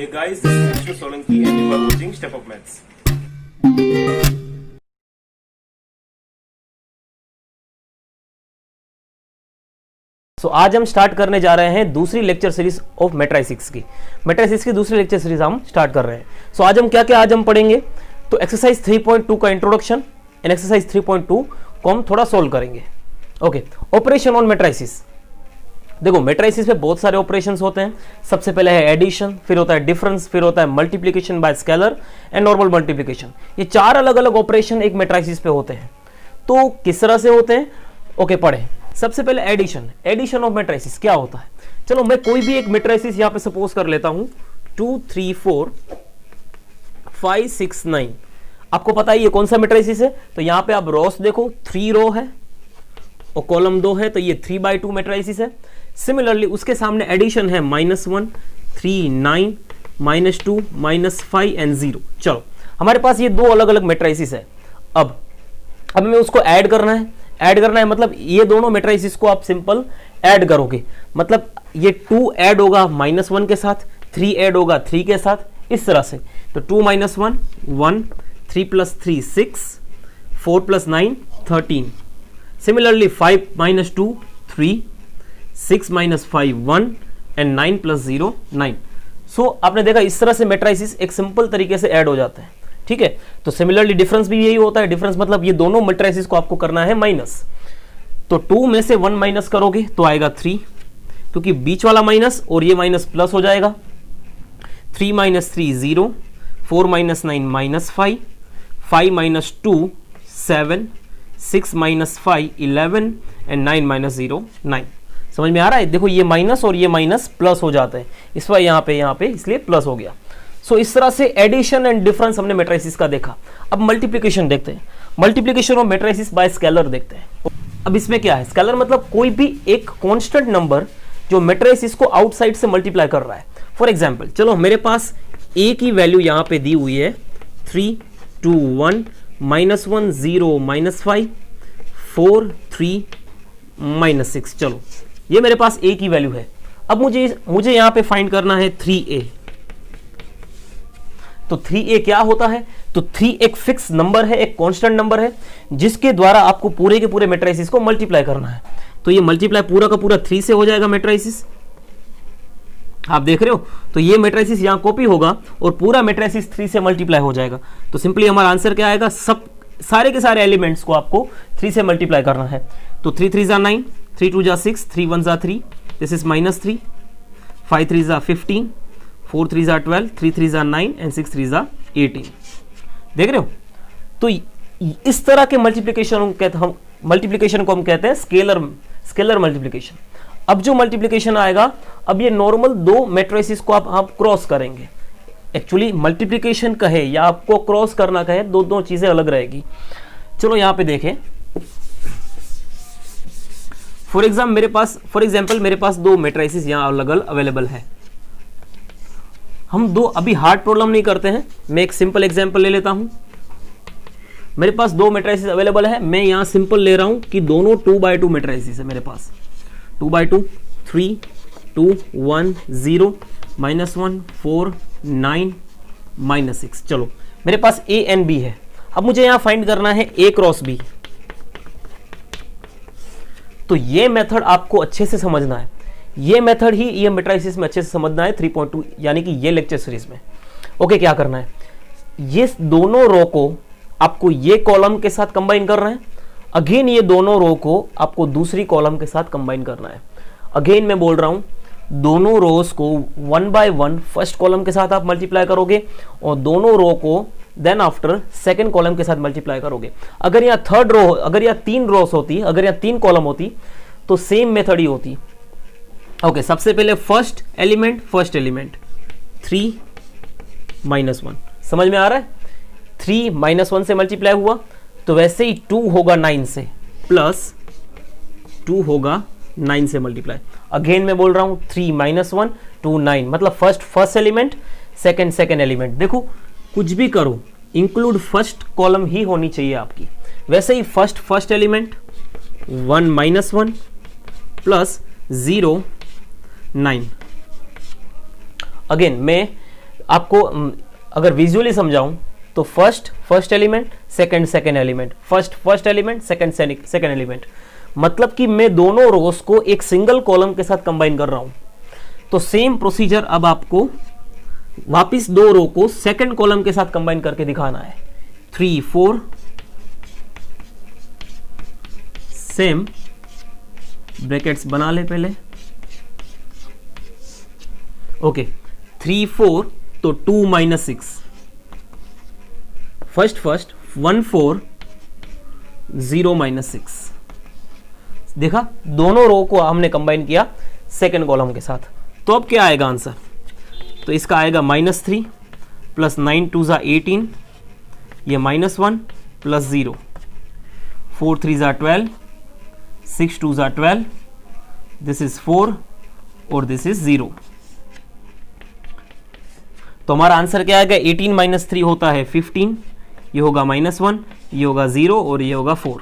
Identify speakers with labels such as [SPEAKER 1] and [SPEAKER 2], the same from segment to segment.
[SPEAKER 1] Hey guys, this is Vishnu Solanki and you are watching Step Up Maths.
[SPEAKER 2] आज हम start करने जा रहे हैं दूसरी लेक्चर सीरीज ऑफ मैट्रिसेस की दूसरी लेक्चर सीरीज हम स्टार्ट कर रहे हैं। आज हम क्या आज हम पढ़ेंगे, तो एक्सरसाइज 3.2 का इंट्रोडक्शन एंड एक्सरसाइज 3.2 को हम थोड़ा सोल्व करेंगे। Okay, operation on matrices. देखो मैट्रिसेस पे बहुत सारे ऑपरेशंस होते हैं। सबसे पहले है एडिशन, फिर होता है डिफरेंस, फिर होता है multiplication bye scalar and normal multiplication. ये चार अलग अलग ऑपरेशन एक मैट्रिसेस पे होते हैं। तो किस तरह से होते हैं, ओके पढ़े। सबसे पहले एडिशन ऑफ मैट्रिसेस क्या होता है। चलो मैं कोई भी एक मैट्रिसेस यहां पे सपोज कर लेता हूं 2 3 4 5 6 9। आपको पता है ये कौन सा मैट्रिसेस है, तो यहां पे आप रोस देखो, 3 रो है और कॉलम 2 है, तो ये 3/2 मैट्रिसेस है। सिमिलरली उसके सामने एडिशन है -1 3 9 -2 -5 एंड 0। चलो हमारे पास ये दो अलग अलग मैट्रिसेस है। अब हमें उसको ऐड करना है, मतलब ये दोनों मैट्रिसेस को आप सिंपल ऐड करोगे, मतलब ये 2 ऐड होगा -1 के साथ, 3 ऐड होगा 3 के साथ, इस तरह से। तो 2 - 1 1, 3 + 3 6, 4 + 9 13। Similarly 5 - 2 3, 6 - 5 1 and 9 + 0 9। सो आपने देखा इस तरह से मैट्रिसेस एक सिंपल तरीके से ऐड हो जाता है। ठीक है, तो सिमिलरली डिफरेंस भी यही होता है। डिफरेंस मतलब ये दोनों मैट्रिसेस को आपको करना है माइनस। तो 2 में से 1 माइनस करोगे तो आएगा 3, क्योंकि बीच वाला माइनस और ये माइनस प्लस हो जाएगा। 3 - 3 0, 4 - 9 -5, 5 - 2 7, 6 - 5 11 एंड 9 - 0 9। समझ में आ रहा है। देखो ये माइनस और ये माइनस प्लस हो जाते हैं, इस बार यहाँ पे इसलिए प्लस हो गया। सो इस तरह से एडिशन एंड डिफरेंस हमने मैट्रिसेस का देखा। अब मल्टीप्लिकेशन देखते हैं, multiplication of matrices bye scalar देखते हैं। अब इसमें क्या है, स्केलर मतलब कोई भी एक कांस्टेंट नंबर जो मैट्रिसेस को आउटसाइड से मल्टीप्लाई कर रहा है। फॉर एग्जांपल चलो मेरे पास a की वैल्यू यहाँ पे दी हुई है 3 2 1 -1 0 -5 4 3 -6। चलो ये मेरे पास a की वैल्यू है। अब मुझे यहाँ पे फाइंड करना है 3a। तो 3a क्या होता है, तो 3 एक फिक्स नंबर है, एक कांस्टेंट नंबर है जिसके द्वारा आपको पूरे के पूरे मैट्रिसेस को मल्टीप्लाई करना है। तो ये मल्टीप्लाई पूरा का पूरा 3 से हो जाएगा मैट्रिसेस, आप देख रहे हो। तो ये मैट्रिसेस यहां कॉपी होगा और पूरा मैट्रिसेस 3 से मल्टीप्लाई हो जाएगा। तो सिंपली हमारा आंसर क्या आएगा, सारे के सारे एलिमेंट्स को आपको 3 से मल्टीप्लाई करना है। तो 3 3 = 9, 3 2 = 6, 3 1 = 3, दिस इज -3, 5 3 = 15, 4 3 = 12, 3 3 = 9 एंड 6 3 = 18। देख रहे हो। तो इस तरह के मल्टीप्लिकेशन को हम कहते हैं स्केलर मल्टीप्लिकेशन। अब जो मल्टीप्लिकेशन आएगा, अब ये नॉर्मल दो मैट्रिसेस को आप क्रॉस करेंगे। एक्चुअली मल्टीप्लिकेशन कहे या आपको क्रॉस करना कहे, दो चीजें अलग रहेगी। चलो यहां पे देखें, फॉर एग्जाम्पल मेरे पास दो मैट्रिसेस यहां अलग अलग अवेलेबल है। हम दो अभी हार्ड प्रॉब्लम नहीं करते हैं, मैं एक सिंपल एग्जांपल ले लेता हूं। मेरे पास दो मैट्रिसेस अवेलेबल है, मैं यहां सिंपल ले रहा हूं कि दोनों 2/2 मैट्रिसेस है। मेरे पास 2/2 3 2 1 0 -1 4 9 -6। चलो मेरे पास a एंड b है। अब मुझे यहां फाइंड करना है a क्रॉस b। तो ये मेथड आपको अच्छे से समझना है, ये मेथड ही ये मैट्रिसेस में अच्छे से समझना है 3.2 यानी कि ये लेक्चर सीरीज में। ओके, क्या करना है, ये दोनों रो को आपको ये कॉलम के साथ कंबाइन करना है। अगेन ये दोनों रो को आपको दूसरी कॉलम के साथ कंबाइन करना है। अगेन मैं बोल रहा हूं, दोनों रोज को 1 बाय 1 फर्स्ट कॉलम के साथ आप मल्टीप्लाई करोगे और दोनों रो को देन आफ्टर सेकंड कॉलम के साथ मल्टीप्लाई करोगे। अगर यहाँ थर्ड रो, अगर यहाँ 3 रोज होती, अगर यहाँ 3 कॉलम होती तो सेम मेथड ही होती। ओके, सबसे पहले फर्स्ट एलिमेंट 3 -1। समझ में आ रहा है, 3 -1 से मल्टीप्लाई हुआ, तो वैसे ही 2 होगा 9 से, प्लस 2 होगा 9 से मल्टीप्लाई। अगेन मैं बोल रहा हूं 3 -1 2 9, मतलब फर्स्ट एलिमेंट सेकंड एलिमेंट। देखो कुछ भी करो, इंक्लूड फर्स्ट कॉलम ही होनी चाहिए आपकी। वैसे ही फर्स्ट एलिमेंट 1 -1 प्लस 0 9। अगेन मैं आपको अगर विजुअली समझाऊं तो first element, second element, first element, second element, मतलब कि मैं दोनों रोज को एक सिंगल कॉलम के साथ कंबाइन कर रहा हूं। तो सेम प्रोसीजर अब आपको वापिस दो रो को सेकंड कॉलम के साथ कंबाइन करके दिखाना है। 3 4 सेम ब्रैकेट्स बना ले पहले। ओके 3 4 तो 2 - 6 फर्स्ट 1 4 0 - 6 देखा, दोनों रो को हमने कंबाइन किया सेकंड कॉलम के साथ। तो अब क्या आएगा आंसर? तो इसका आएगा -3 प्लस 9 2 = 18, ये -1 प्लस 0, 4 3 = 12, 6 2 = 12, दिस इज 4 और दिस इज 0। तो हमारा आंसर क्या आएगा? 18 - 3 होता है 15, ये होगा -1, ये होगा 0 और ये होगा 4।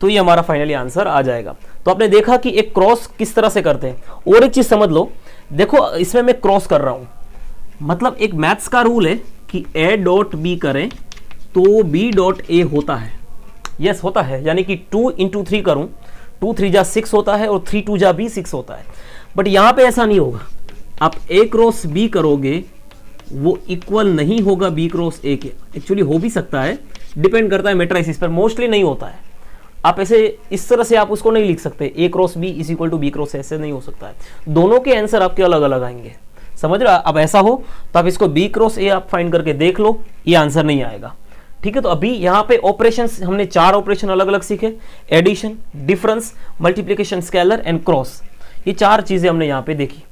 [SPEAKER 2] तो ये हमारा फाइनली आंसर आ जाएगा। तो आपने देखा कि एक क्रॉस किस तरह से करते हैं। और एक चीज समझ लो, देखो इसमें मैं क्रॉस कर रहा हूं, मतलब एक मैथ्स का रूल है कि a डॉट b करें तो b डॉट a होता है। यस होता है, यानी कि 2 × 3 करूं, 2 3 = 6 होता है और 3 2 = भी 6 होता है। बट यहां पे ऐसा नहीं होगा। आप a क्रॉस b करोगे वो इक्वल नहीं होगा b क्रॉस a के। एक्चुअली हो भी सकता है, डिपेंड करता है मैट्रिसेस पर, मोस्टली नहीं होता है। आप ऐसे इस तरह से आप उसको नहीं लिख सकते a cross b = b cross, ऐसे नहीं हो सकता है। दोनों के आंसर आपके अलग अलग आएंगे, समझ रहे हो? अब ऐसा हो तो आप इसको b क्रॉस a आप फाइंड करके देख लो, ये आंसर नहीं आएगा। ठीक है, तो अभी यहाँ पे ऑपरेशंस हमने 4 ऑपरेशन अलग अलग सीखे, addition, difference, multiplication, scalar and cross, ये 4 चीजें हमने यहाँ पे देखी।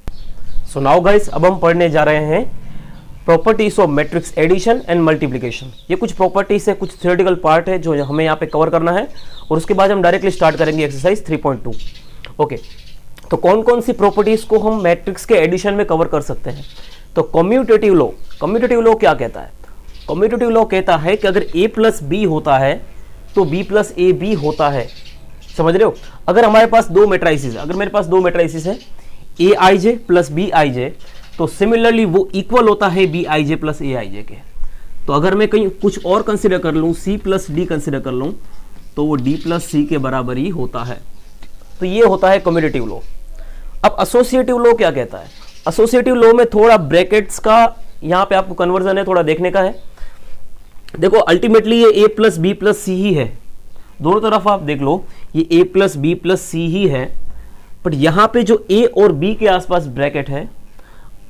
[SPEAKER 2] सो नाउ गाइस, अब हम पढ़ने जा रहे हैं properties of matrix addition and multiplication. ये कुछ प्रॉपर्टीज है, कुछ थ्योरेटिकल पार्ट है जो हमें यहाँ पे कवर करना है, और उसके बाद हम डायरेक्टली स्टार्ट करेंगे एक्सरसाइज 3.2। ओके, तो कौन कौन सी प्रॉपर्टीज को हम मैट्रिक्स के एडिशन में कवर कर सकते हैं? तो कम्यूटेटिव लॉ क्या कहता है? कम्यूटेटिव लॉ कहता है कि अगर a + b होता है तो b + ab होता है। समझ रहे हो? अगर हमारे पास दो मैट्रिसेस, अगर मेरे पास दो मैट्रिसेस है aij + bij, तो सिमिलरली वो इक्वल होता है bij + aij के। तो अगर मैं कहीं कुछ और कंसिडर कर लूं, c + d कंसिडर कर लूं, तो वो d + c के बराबर ही होता है। तो ये होता है कम्यूटेटिव लॉ। अब एसोसिएटिव लॉ क्या कहता है? एसोसिएटिव लॉ में थोड़ा ब्रैकेट्स का यहाँ पे आपको कन्वर्जन है, थोड़ा देखने का है। देखो अल्टीमेटली ये a + b + c ही है, दोनों तरफ आप देख लो, ये a + b + c ही है। बट यहाँ पे जो a और b के आसपास ब्रैकेट है,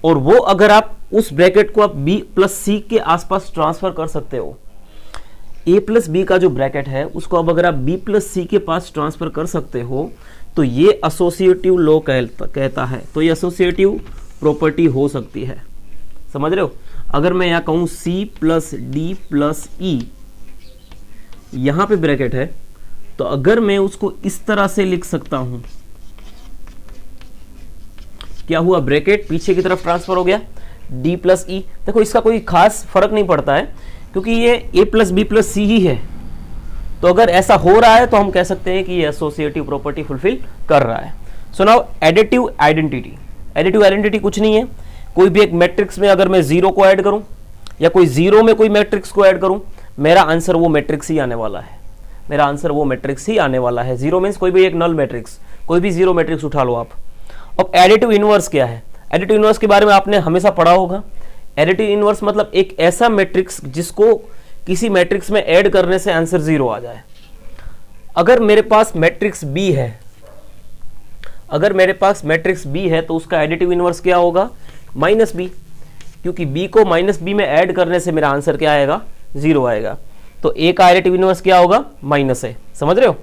[SPEAKER 2] और वो अगर आप उस ब्रैकेट को आप b + c के आसपास ट्रांसफर कर सकते हो, a + b का जो ब्रैकेट है उसको अब अगर आप b + c के पास ट्रांसफर कर सकते हो, तो ये एसोसिएटिव लॉ कहता है। तो ये एसोसिएटिव प्रॉपर्टी हो सकती है, समझ रहे हो? अगर मैं यहाँ कहूँ c + d + e, यहाँ पे ब्रैकेट है, तो अगर मैं उसको इस तरह से लिख सकता हूं, क्या हुआ? ब्रैकेट पीछे की तरफ ट्रांसफर हो गया, d + e। देखो इसका कोई खास फर्क नहीं पड़ता है, क्योंकि ये a + b + c ही है। तो अगर ऐसा हो रहा है तो हम कह सकते हैं कि ये एसोसिएटिव प्रॉपर्टी फुलफिल कर रहा है। So now additive identity. Additive identity कुछ नहीं है, कोई भी एक मैट्रिक्स में अगर मैं 0 को ऐड करूं या कोई 0 में कोई मैट्रिक्स को ऐड करूं, मेरा आंसर वो मैट्रिक्स ही आने वाला है। मेरा आंसर वो मैट्रिक्स ही आने वाला है। 0 मीन्स कोई भी एक नल मैट्रिक्स, कोई भी 0 मैट्रिक्स उठा लो आप। अब एडिटिव इनवर्स क्या है? एडिटिव इनवर्स के बारे में आपने हमेशा पढ़ा होगा। एडिटिव इनवर्स मतलब एक ऐसा मैट्रिक्स जिसको किसी मैट्रिक्स में ऐड करने से आंसर 0 आ जाए। अगर मेरे पास मैट्रिक्स B है, अगर मेरे पास मैट्रिक्स B है तो उसका एडिटिव इनवर्स क्या होगा? -b, क्योंकि B को -b में ऐड करने से मेरा आंसर क्या आएगा? 0 आएगा। तो A का एडिटिव इनवर्स क्या होगा? -a। समझ रहे हो?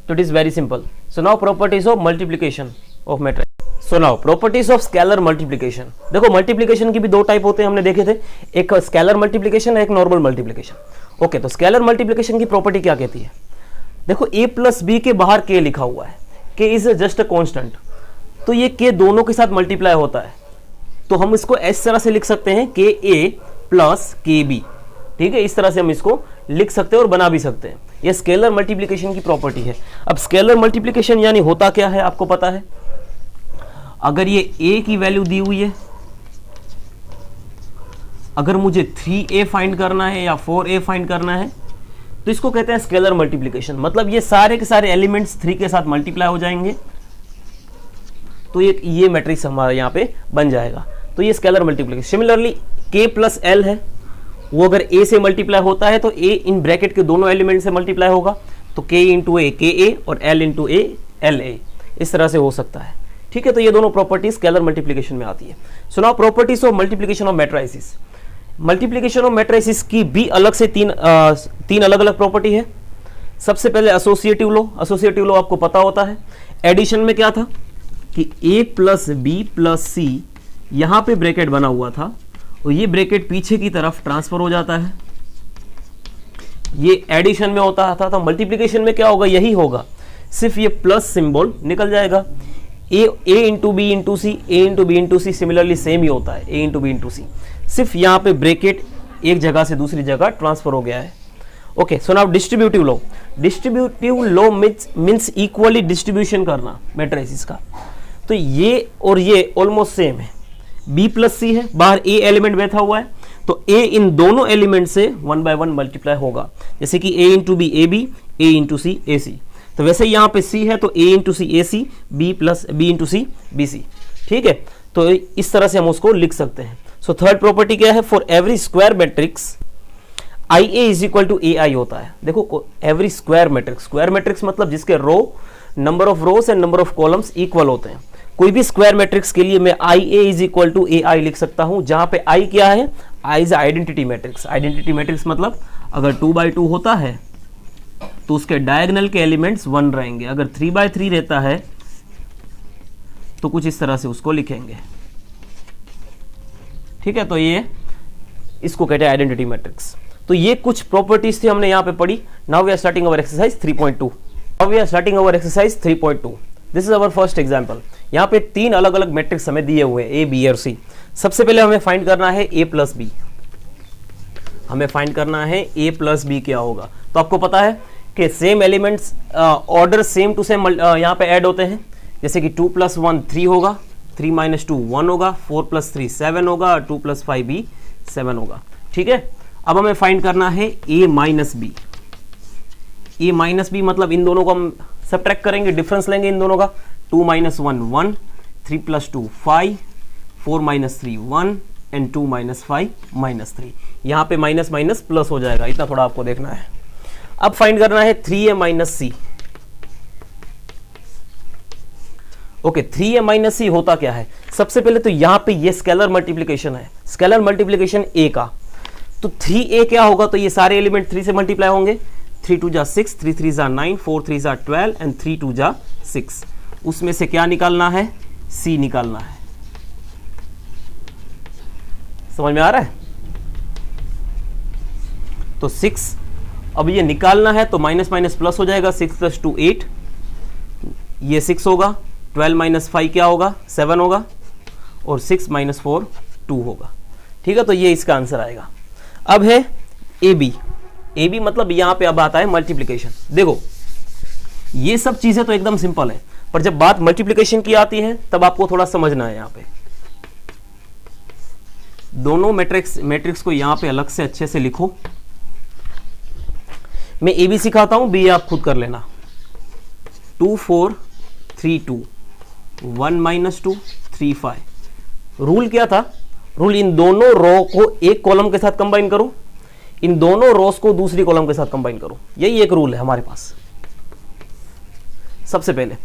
[SPEAKER 2] तो it is very simple. So now properties of multiplication of matrix. So now properties of scalar multiplication. देखो मल्टीप्लिकेशन की भी दो टाइप होते हैं, हमने देखे थे, एक स्केलर मल्टीप्लिकेशन, एक नॉर्मल मल्टीप्लिकेशन। ओके, तो स्केलर मल्टीप्लिकेशन की प्रॉपर्टी क्या कहती है? देखो a + b के बाहर k लिखा हुआ है, k is just a constant, तो ये k दोनों के साथ मल्टीप्लाई होता है। तो हम इसको इस तरह से लिख सकते हैं ka + kb। ठीक है, इस तरह से हम इसको लिख सकते हैं और बना भी सकते हैं। ये स्केलर मल्टीप्लिकेशन की प्रॉपर्टी है। अब स्केलर मल्टीप्लिकेशन यानी होता क्या है आपको पता है? अगर ये a की वैल्यू दी हुई है, अगर मुझे 3a फाइंड करना है या 4a फाइंड करना है तो इसको कहते हैं स्केलर मल्टीप्लिकेशन। मतलब ये सारे के सारे एलिमेंट्स 3 के साथ मल्टीप्लाई हो जाएंगे तो ये मैट्रिक्स हमारा यहाँ पे बन जाएगा। तो ये scalar multiplication. Similarly k plus L है, वो अगर a से मल्टीप्लाई होता है तो a इन ब्रैकेट के दोनों एलिमेंट से मल्टीप्लाई होगा, तो k इंटू ए के ए और l into A L A, इस तरह से हो सकता है। ठीक है, तो ये दोनों प्रॉपर्टीज स्केलर मल्टीप्लिकेशन में आती है। So now properties of multiplication of matrices. Multiplication of matrices की भी अलग से तीन अलग अलग प्रॉपर्टी है। सबसे पहले एसोसिएटिव लॉ। एसोसिएटिव लॉ आपको पता होता है। एडिशन में क्या था कि a प्लस बी प्लस सी, यहां पे ब्रैकेट बना हुआ था और ये ब्रैकेट पीछे की तरफ ट्रांसफर हो जाता है, ये एडिशन में होता था। तो मल्टीप्लिकेशन में क्या होगा, यही होगा, सिर्फ ये प्लस सिंबल निकल जाएगा। a into B into C, A into B into C similarly same ही होता है, a into B into C, सिर्फ यहाँ पे ब्रैकेट एक जगह से दूसरी जगह ट्रांसफर हो गया है। Okay, so now distributive law. Distributive law means equally distribution करना मैट्रिसेस का। तो ये और ये ऑलमोस्ट सेम है, b प्लस सी है, बाहर a एलिमेंट बैठा हुआ है, तो a इन दोनों एलिमेंट से 1 बाय 1 मल्टीप्लाई होगा। जैसे कि a into B A B, a into C A C, तो वैसे यहाँ पे c है तो a into C A C, b plus B into C B C. ठीक है, तो इस तरह से हम उसको लिख सकते हैं। सो थर्ड प्रॉपर्टी क्या है, for every square matrix I A is equal to A I होता है। देखो एवरी स्क्वायर मैट्रिक्स मतलब जिसके row, number of rows and number of columns equal होते हैं। कोई भी स्क्वायर मैट्रिक्स के लिए मैं I A is equal to A I लिख सकता हूं, जहां पे आई क्या है, I is identity matrix. Identity matrix मतलब अगर 2 बाई 2 होता है तो उसके डायगोनल के एलिमेंट्स 1 रहेंगे, अगर 3 बाई 3 रहता है तो कुछ इस तरह से उसको लिखेंगे। ठीक है, तो ये इसको कहते हैं आइडेंटिटी मैट्रिक्स। तो ये कुछ प्रॉपर्टीज थी हमने यहाँ पे पढ़ी। Now we are starting our exercise 3.2। Now we are starting our exercise 3.2। This is our first example. यहाँ पे 3 अलग अलग मैट्रिक्स हमें दिए हुए हैं, ए बी और सी। सबसे पहले हमें फाइंड करना है a प्लस बी। हमें फाइंड करना है a प्लस बी क्या होगा। तो आपको पता है कि same elements order same to same यहाँ पे ऐड होते हैं। जैसे कि 2 प्लस 1 3 होगा, 3 माइनस 2 1 होगा, 4 प्लस 3 7 होगा, 2 प्लस 5 भी 7 होगा। ठीक है, अब हमें फाइंड करना है a minus B. a minus B मतलब इन दोनों को हम सब्ट्रैक्ट करेंगे, डिफरेंस लेंगे इन दोनों का। 2 minus 1 1, 3 plus 2 5, 4 minus 3 1 and 2 minus 5 minus 3। यहाँ पे माइनस माइनस प्लस हो जाएगा, इतना थोड़ा आपको देखना है। अब फाइंड करना है 3a माइनस सी। ओके, 3a माइनस सी होता क्या है। सबसे पहले तो यहाँ पे ये स्केलर मल्टीप्लिकेशन है, स्केलर मल्टीप्लिकेशन a का। तो 3a क्या होगा, तो ये सारे एलिमेंट 3 से मल्टीप्लाई होंगे। 3 2 जा 6, 3 3 जा 9, 4 3 जा 12 एंड 3 2 जा 6। उसमें से क्या निकालना है, c निकालना है। समझ में आ रहा है। तो 6 अब ये निकालना है तो माइनस माइनस प्लस हो जाएगा। 6 प्लस 2 8, ये 6 होगा। 12 माइनस 5 क्या होगा, 7 होगा। और 6 माइनस 4 2 होगा। ठीक है, तो ये इसका आंसर आएगा। अब है ए बी मतलब यहां पे अब आता है मल्टीप्लिकेशन। देखो ये सब चीजें तो एकदम सिंपल है, पर जब बात मल्टीप्लिकेशन की आती है तब आपको थोड़ा समझना है। यहां पे दोनों मैट्रिक्स को यहां पे अलग से अच्छे से लिखो। मैं ए बी सिखाता हूं, बी आप खुद कर लेना। 2 4 3 2, 1 माइनस 2 3 5। रूल क्या था, रूल इन दोनों रो को एक कॉलम के साथ कंबाइन करो, इन दोनों रोज को दूसरी कॉलम के साथ कंबाइन करो। यही एक रूल है हमारे पास। सबसे पहले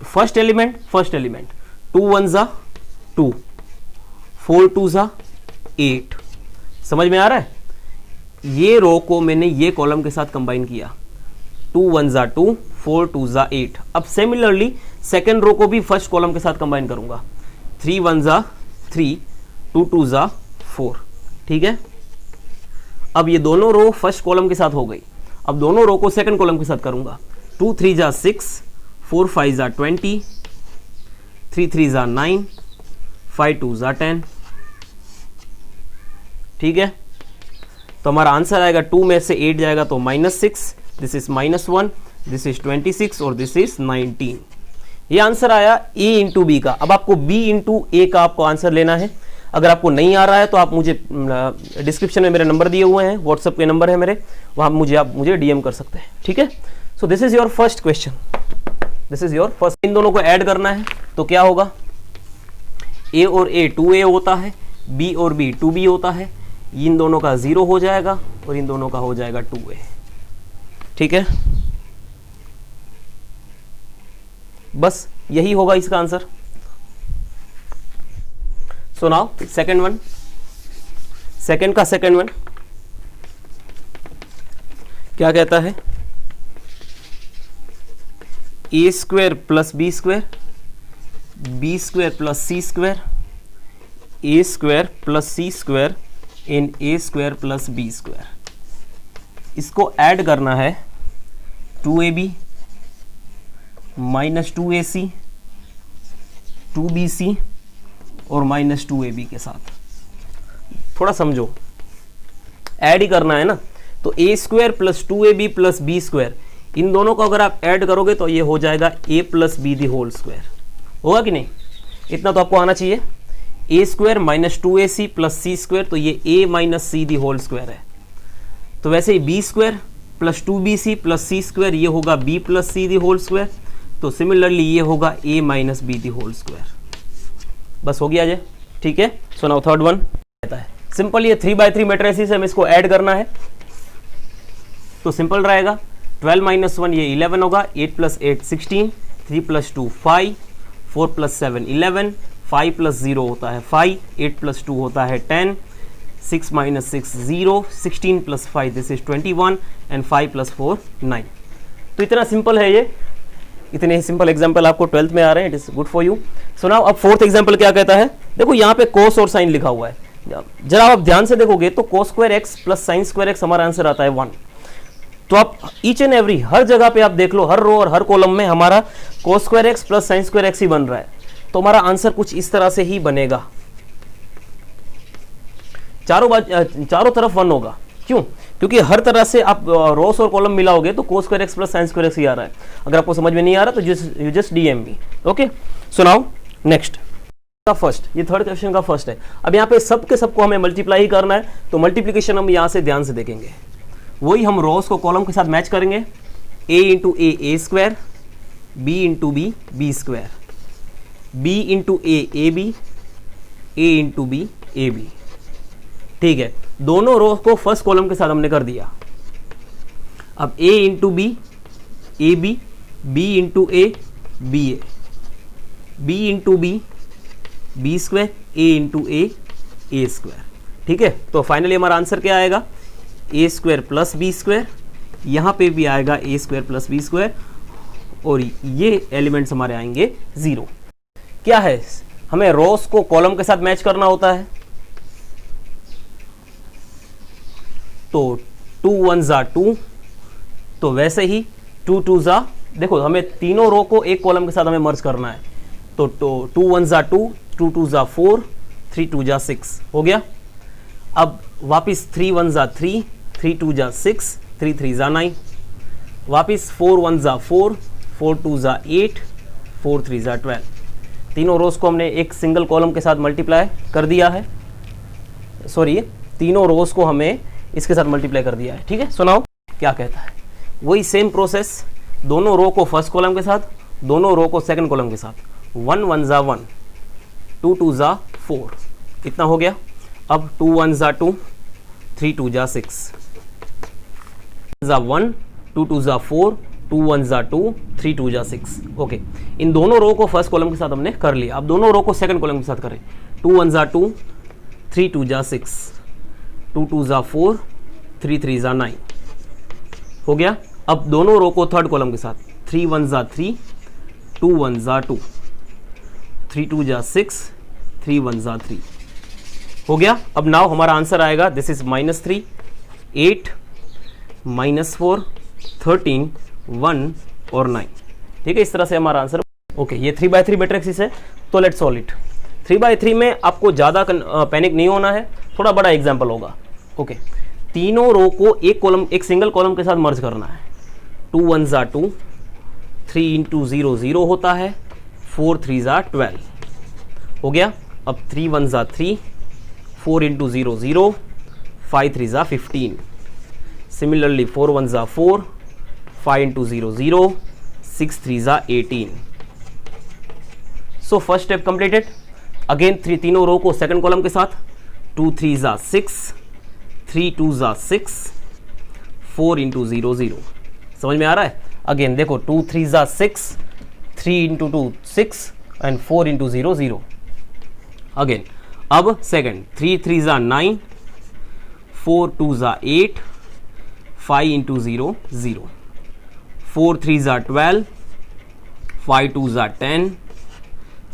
[SPEAKER 2] फर्स्ट एलिमेंट 2 1 जा 2, 4 2 जा 8। समझ में आ रहा है। ये रो को मैंने ये कॉलम के साथ कंबाइन किया। 2 1 जा 2, 4 2 जा 8। अब सिमिलरली सेकेंड रो को भी फर्स्ट कॉलम के साथ कंबाइन करूंगा। 3 1 जा 3, 2 2 जा 4। ठीक है, अब ये दोनों रो फर्स्ट कॉलम के साथ हो गई। अब दोनों रो को सेकंड कॉलम के साथ करूंगा। 2 3 जा 6, 4 5 जा 20, 3 3 जा 9, 5 2 जा 10। ठीक है, तो हमारा आंसर आएगा 2 में से 8 जाएगा तो -6, दिस इज -1, दिस इज 26 और दिस इज 19। ये आंसर आया a इंटू बी का। अब आपको b इंटू ए का आपको आंसर लेना है। अगर आपको नहीं आ रहा है तो आप मुझे डिस्क्रिप्शन में मेरे नंबर दिए हुए हैं, व्हाट्सएप के नंबर है मेरे, वहाँ आप मुझे डीएम कर सकते हैं, ठीक है। So this is your first question, this is your first. इन दोनों को ऐड करना है तो क्या होगा, ए और ए 2a होता है, बी और बी 2b होता है, इन दोनों का 0 हो जाएगा और इन दोनों का हो जाएगा 2a, ठीक है। बस यही होगा इसका answer. So now second one, second का सेकेंड वन क्या कहता है, A square plus B square, B square plus C square, A square plus C square इन A square plus B square. इसको ऐड करना है 2ab माइनस 2ac 2bc और minus 2ab के साथ। थोड़ा समझो, ऐड ही करना है ना, तो a square plus 2ab plus B square, इन दोनों को अगर आप ऐड करोगे तो ये हो जाएगा a plus B the whole square, होगा कि नहीं? इतना तो आपको आना चाहिए। a square minus 2ac plus C square, तो ये a minus C the whole square है। तो वैसे ही b square plus 2bc plus C square, ये होगा b plus C the whole square. तो सिमिलरली ये होगा a minus B the whole square. बस हो गया जे, ठीक है। सो नाउ थर्ड वन कहता है सिंपल, ये 3x3 मैट्रिसेस है, हमें इसको ऐड करना है तो सिंपल रहेगा। 12 माइनस 1 ये 11 होगा, 8 प्लस 8 16, 3 प्लस 2 5, 4 प्लस 7 11, 5 प्लस 0 होता है 5, 8 प्लस 2 होता है 10, 6 minus 6 0, 16 plus 5 this is 21 and 5 plus 4 9। तो इतना सिंपल है ये, इतने ही सिंपल एग्जांपल आपको 12th में आ रहे हैं, it is good for you. So now अब फोर्थ एग्जांपल क्या कहता है, देखो यहाँ पे कोस और साइन लिखा हुआ है, जरा आप ध्यान से देखोगे तो cos square X plus sine square x हमारा आंसर आता है 1। तो आप ईच एंड एवरी हर जगह पे आप देख लो, हर रो और हर कॉलम में हमारा cos square X plus sine square X ही बन रहा है। तो हमारा आंसर कुछ इस तरह से ही बनेगा, चारों तरफ 1 होगा। क्यों? क्योंकि हर तरह से आप रोस और कॉलम मिलाओगे तो cos square X plus sine square X ही आ रहा है। अगर आपको समझ में नहीं आ रहा तो you just DM me, okay. So now next का फर्स्ट, ये थर्ड क्वेश्चन का फर्स्ट है। अब यहाँ पे सब के सबको हमें मल्टीप्लाई ही करना है, तो मल्टीप्लीकेशन हम यहाँ से ध्यान से देखेंगे। वही हम रोज को कॉलम के साथ मैच करेंगे, a into A square, b into B square, b into A B, a into B A B, ठीक है। दोनों रो को फर्स्ट कॉलम के साथ हमने कर दिया। अब a into B A B, b into A B A, b into B square, a into A square, ठीक है। तो फाइनली हमारा आंसर क्या आएगा, A square plus B square, यहाँ पे भी आएगा A square plus B square, और ये एलिमेंट्स हमारे आएंगे 0। क्या है, हमें रोस को कॉलम के साथ मैच करना होता है, तो 2 1 जा 2, तो वैसे ही 2 2 जा, देखो हमें तीनों रो को एक कॉलम के साथ हमें मर्ज करना है, तो 2 1 जा 2, 2 2 जा 4, 3 2 जा 6 हो गया। अब वापिस 3 1 जा 3, 3 2 जा 6, 3 3 जा 9, वापिस 4 1 जा 4, 4 2 जा 8, 4 3 जा 12। तीनों रोज को हमने एक सिंगल कॉलम के साथ मल्टीप्लाई कर दिया है, सॉरी तीनों रोज को हमें इसके साथ मल्टीप्लाई कर दिया है, ठीक है। सुनाओ क्या कहता है, वही सेम प्रोसेस, दोनों रो को फर्स्ट कॉलम के साथ, दोनों रो को सेकंड कॉलम के साथ, 1 1 जा 1, 2 2 जा 4, इतना हो गया। अब 2 1 जा 2, 3 2 जा 6, जा 1, 2 2 जा 4, 2 1 जा 2, 3 2 जा 6, ओके। इन दोनों रो को फर्स्ट कॉलम के साथ हमने कर लिया। अब दोनों रो को सेकंड कॉलम के साथ करें, 2 1 जा 2, 3 2 जा 6, 2 2 जा 4, 3 3 जा 9 हो गया। अब दोनों रो को थर्ड कॉलम के साथ, 3 1 जा 3, 2 1 जा 2, 3 2 जा 6, 3 1 जा 3 हो गया। अब नाउ हमारा आंसर आएगा, दिस इज -3, 8, -4, 13, 1 और 9, ठीक है। इस तरह से हमारा आंसर, ओके। ये 3x3 मैट्रिक्स है, तो लेट्स सॉल्व इट। 3x3 में आपको ज़्यादा पैनिक नहीं होना है, थोड़ा बड़ा एग्जाम्पल होगा, ओके। तीनों रो को एक सिंगल कॉलम के साथ मर्ज करना है। 2 1 जा 2, 3 इंटू 0 0 होता है, 4 3 जा 12 हो गया। अब 3 1 जा 3, 4 into 0 0, 5 3 जा 15. Similarly 4 1 जा 4, 5 into 0 0, 6 3 जा 18. So first step completed. Again तीनों रो को सेकंड कॉलम के साथ 2 3 जा 6, 3 2 जा 6, 4 into 0 0. समझ में आ रहा है? अगेन देखो 2 3 जा 6, 3 into 2 6 and 4 into 0 0. अगेन अब सेकंड 3 3 जा 9, 4 2 जा 8, 5 into 0 0, 4 3 जा 12, 5 2 जा 10,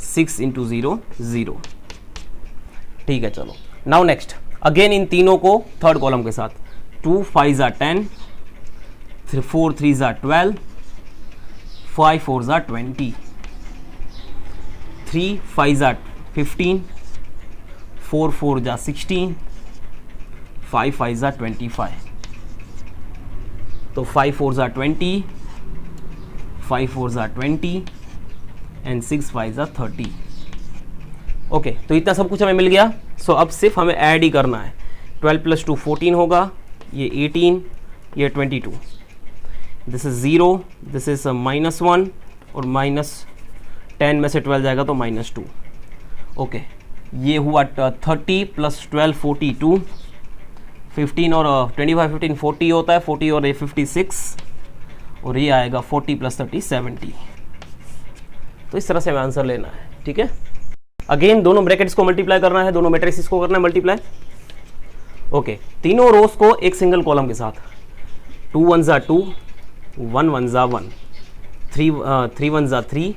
[SPEAKER 2] 6 into 0 0. ठीक है, चलो नाउ नेक्स्ट अगेन इन तीनों को थर्ड कॉलम के साथ 2 5 जा 10, 4 3 जा 12, 5 4 जा 20, 3 5 जा 15, 4 4 जा 16, 5 5 जा 25. तो 5 4 जा 20, 5 4 जा 20 एंड 6 5 जा 30. ओके, तो इतना सब कुछ हमें मिल गया. सो अब सिर्फ हमें ऐड ही करना है. 12 + 2 14 होगा, ये 18, ये 22. दिस इज 0, दिस इज -1 और -10 में से 12 जाएगा तो -2. ओके, ये हुआ 30 + 12 42, 15 और 25 15 40 होता है, 40 और 56 और ये आएगा 40 + 30 70. तो इस तरह से हमें आंसर लेना है. ठीक है, अगेन दोनों ब्रैकेट्स को मल्टीप्लाई करना है, दोनों मैट्रिसेस को करना है मल्टीप्लाई. ओके, तीनों रोज को एक सिंगल कॉलम के साथ 2 1 जा 2, 1 1 जा 1, 3 1 जा 3,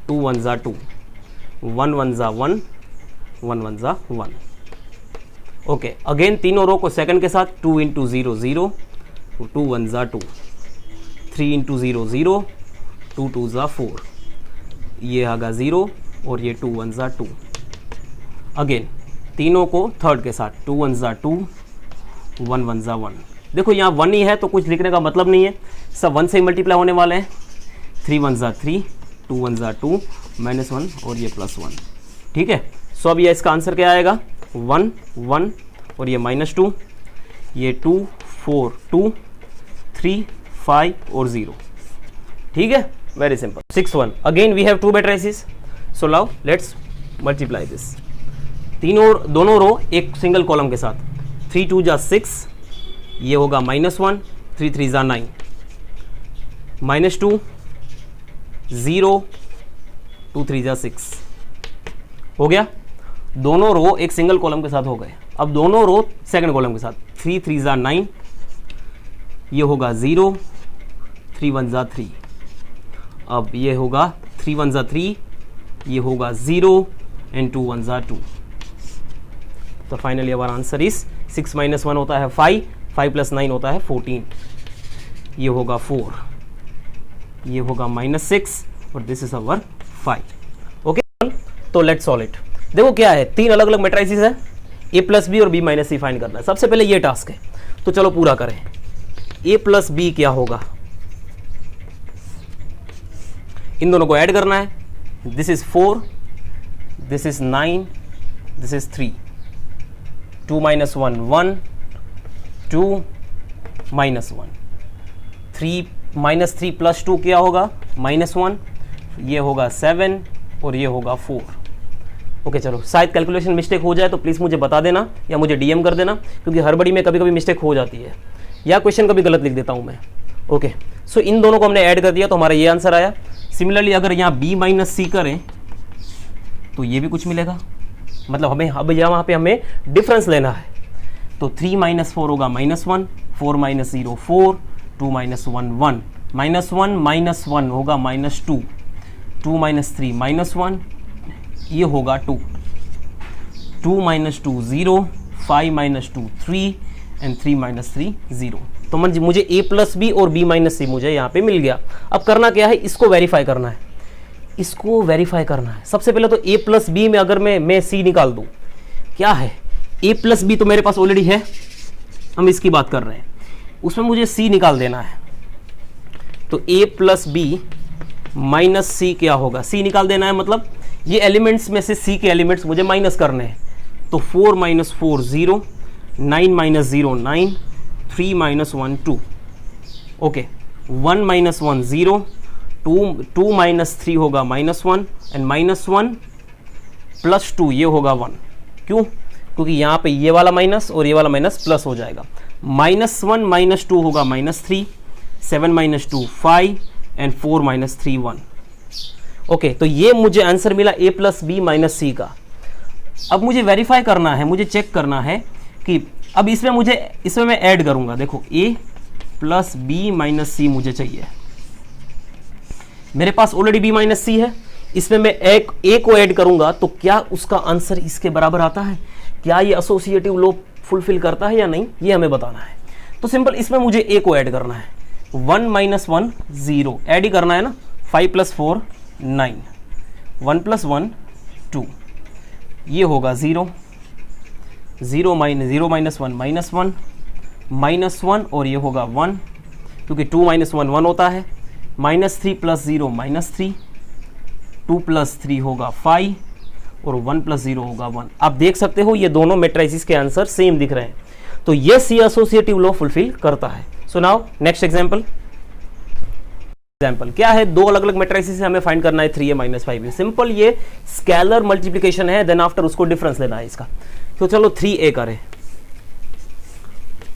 [SPEAKER 2] 2 1 जा 2, 1 1 जा 1, 1 1 जा 1. ओके, अगेन तीनों रो को सेकंड के साथ 2 into 0 0, 2 1 जा 2, 3 into 0 0, 2 2 जा 4, ये आगा 0 और ये 2 1 जा 2. अगेन तीनों को थर्ड के साथ 2 1 जा 2, 1 1 जा 1. देखो यहाँ 1 ही है तो कुछ लिखने का मतलब नहीं है, सब 1 से ही मल्टीप्लाई होने वाले हैं. 3 1 जा 3, 2 1 जा 2, -1 और ये +1. ठीक है, सो अब ये इसका आंसर क्या आएगा? 1 1 और ये -2, ये 2 4 2, 3 5 और 0. ठीक है, very simple. 6 1. Again we have 2 matrices. So now let's multiply this. दोनों रो एक सिंगल कॉलम के साथ 3 2 जा 6, ये होगा -1, 3 3 जा 9, -2 0, 2 3 जा 6. हो गया, दोनों रो एक सिंगल कॉलम के साथ हो गए. अब दोनों रो सेकंड कॉलम के साथ 3 3 जा 9, ये होगा 0, 3 1 जा 3. अब ये होगा 3 1 जा 3, ये होगा 0 एंड 2 1 जा 2. तो फाइनली हमारा आंसर इज 6 - 1 होता है 5, 5 + 9 होता है 14, ये होगा 4, ये होगा -6 और दिस इज अवर 5. ओके, तो लेट्स सॉल्व इट. देखो क्या है, 3 अलग अलग मैट्रिसेस है, a + b और b - c फाइंड करना है. सबसे पहले ये टास्क है, तो चलो पूरा करें. a + b क्या होगा? इन दोनों को ऐड करना है. This is 4, this is 9, this is 3. 2 - 1 1, 2 -1, 3 -3 + 2 क्या होगा? -1, ये होगा 7 और ये होगा 4. ओके, चलो शायद कैलकुलेशन मिस्टेक हो जाए तो प्लीज़ मुझे बता देना या मुझे DM कर देना, क्योंकि हड़बड़ी में कभी कभी मिस्टेक हो जाती है या क्वेश्चन कभी गलत लिख देता हूँ मैं. ओके, सो इन दोनों को हमने ऐड कर दिया तो हमारा ये आंसर आया. सिमिलरली अगर यहाँ b - c करें तो ये भी कुछ मिलेगा. मतलब हमें अब यहाँ पे हमें डिफरेंस लेना है. तो 3 - 4 होगा -1, 4 - 0 4, 2 - 1 1, -1 - 1 होगा -2, 2 - 3 -1, ये होगा 2, 2 - 2 0, 5 - 2 3 एंड 3 - 3 0. तो मुझे a + b और b - c मुझे यहाँ पे मिल गया. अब करना क्या है, इसको वेरीफाई करना है. इसको वेरीफाई करना है सबसे पहले. तो a + b में अगर मैं c निकाल दूँ, क्या है a + b तो मेरे पास ऑलरेडी है, हम इसकी बात कर रहे हैं, उसमें मुझे c निकाल देना है. तो a + b - c क्या होगा? c निकाल देना है, मतलब ये एलिमेंट्स में से c के एलिमेंट्स मुझे माइनस करने हैं. तो 4 minus 4 0, 9 minus 0 9, 3 minus 1 2, okay 1 minus 1 0, 2 minus 3 होगा -1 एंड -1 प्लस 2 ये होगा 1। क्यों? क्योंकि यहाँ पे ये वाला माइनस और ये वाला माइनस प्लस हो जाएगा। -1 माइनस 2 होगा -3, 7 माइनस 2 5 एंड 4 माइनस 3 1। ओके, तो ये मुझे आंसर मिला a प्लस बी माइनस सी का। अब मुझे वेरीफाई करना है, मुझे चेक करना है कि अब इसमें मैं ऐड करूंगा। देखो a प्लस बी माइनस सी मुझे चाहिए, मेरे पास ऑलरेडी b माइनस सी है, इसमें मैं a को ऐड करूंगा तो क्या उसका आंसर इसके बराबर आता है? क्या ये एसोसिएटिव लॉ फुलफिल करता है या नहीं, ये हमें बताना है। तो सिंपल इसमें मुझे a को ऐड करना है। 1 माइनस 1 0 ऐड ही करना है ना। 5 प्लस 4 9, 1 प्लस 1 2, ये होगा 0, 0 माइनस 1 माइनस 1 और ये होगा 1, क्योंकि 2 माइनस 1 1 होता है। -3 प्लस 0 -3, 2 प्लस 3 होगा 5 और 1 प्लस 0 होगा 1। आप देख सकते हो ये दोनों मैट्रिसेस के आंसर सेम दिख रहे हैं, तो ये सी एसोसिएटिव लॉ फुलफिल करता है। सो नाउ नेक्स्ट एग्जांपल क्या है? दो अलग अलग मैट्रिसेस हमें फाइंड करना है 3a माइनस 5b। सिंपल ये स्केलर मल्टीप्लिकेशन है, देन आफ्टर उसको डिफरेंस लेना है इसका। तो चलो 3a करें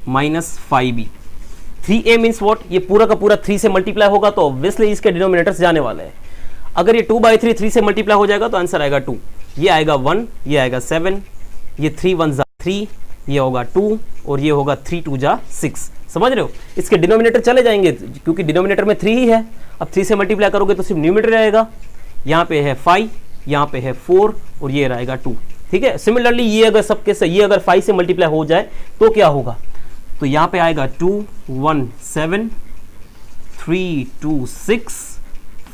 [SPEAKER 2] minus 5b। 3a means what? ये पूरा का पूरा 3 से मल्टीप्लाई होगा तो ऑब्वियसली इसके डिनोमिनेटर्स जाने वाले हैं। अगर ये 2/3 3 से मल्टीप्लाई हो जाएगा तो आंसर आएगा 2, ये आएगा 1, ये आएगा 7, ये 3 1 3, ये होगा 2 और ये होगा 3 2 6। समझ रहे हो? इसके डिनोमिनेटर चले जाएंगे क्योंकि डिनोमिनेटर में 3 ही है। अब 3 से मल्टीप्लाई करोगे तो सिर्फ न्यूमरेटर रहेगा। यहाँ पे है 5, यहाँ पे है 4 और ये रहेगा 2। ठीक है, सिमिलरली ये अगर सबके से ये अगर 5 से मल्टीप्लाई हो जाए तो क्या होगा? तो यहाँ पे आएगा 2 1 7, 3 2 6,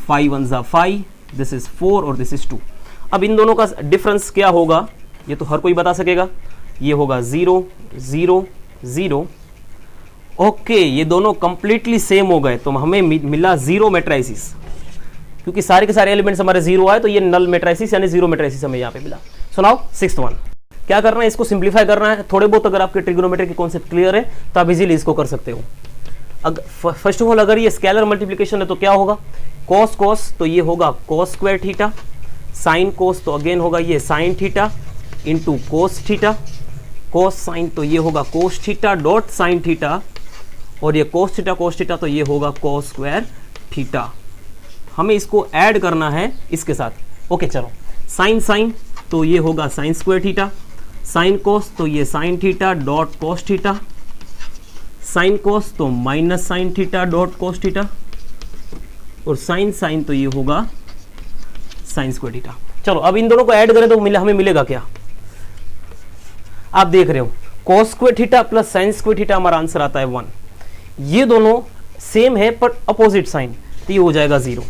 [SPEAKER 2] 5 1 5, दिस इज 4 और दिस इज 2। अब इन दोनों का डिफरेंस क्या होगा ये तो हर कोई बता सकेगा। ये होगा 0 0 0। ओके, ये दोनों कंप्लीटली सेम हो गए तो हमें मिला 0 मैट्रिसेस, क्योंकि सारे के सारे एलिमेंट्स हमारे 0 आए तो ये नल मैट्रिसेस यानी 0 मैट्रिसेस हमें यहाँ पे मिला। सो नाउ 6th वन क्या करना है? इसको सिंप्लीफाई करना है। थोड़े बहुत अगर आपके ट्रिग्नोमेट्री के कॉन्सेप्ट क्लियर है तो आप इजीली इसको कर सकते हो। फर्स्ट ऑफ ऑल अगर ये स्केलर मल्टीप्लिकेशन है तो क्या होगा? कॉस कॉस तो ये होगा cos square theta, sine cos तो अगेन होगा ये sine theta into cos theta, कोस साइन तो ये होगा cos theta dot sine theta और ये कोस थीटा तो ये होगा कोस स्क्वायर थीटा। हमें इसको ऐड करना है इसके साथ। ओके चलो, साइन साइन तो ये होगा sine square theta, sine cos तो ये sine theta dot cos theta, sine cos तो minus sine theta dot cos theta और साइन साइन तो ये होगा साइन स्क्वायर थीटा। चलो अब इन दोनों को ऐड करें तो हमें मिलेगा क्या? आप देख रहे हो cos square theta plus sine square theta, हमारा आंसर आता है 1। ये दोनों सेम है पर अपोजिट साइन तो ये हो जाएगा 0।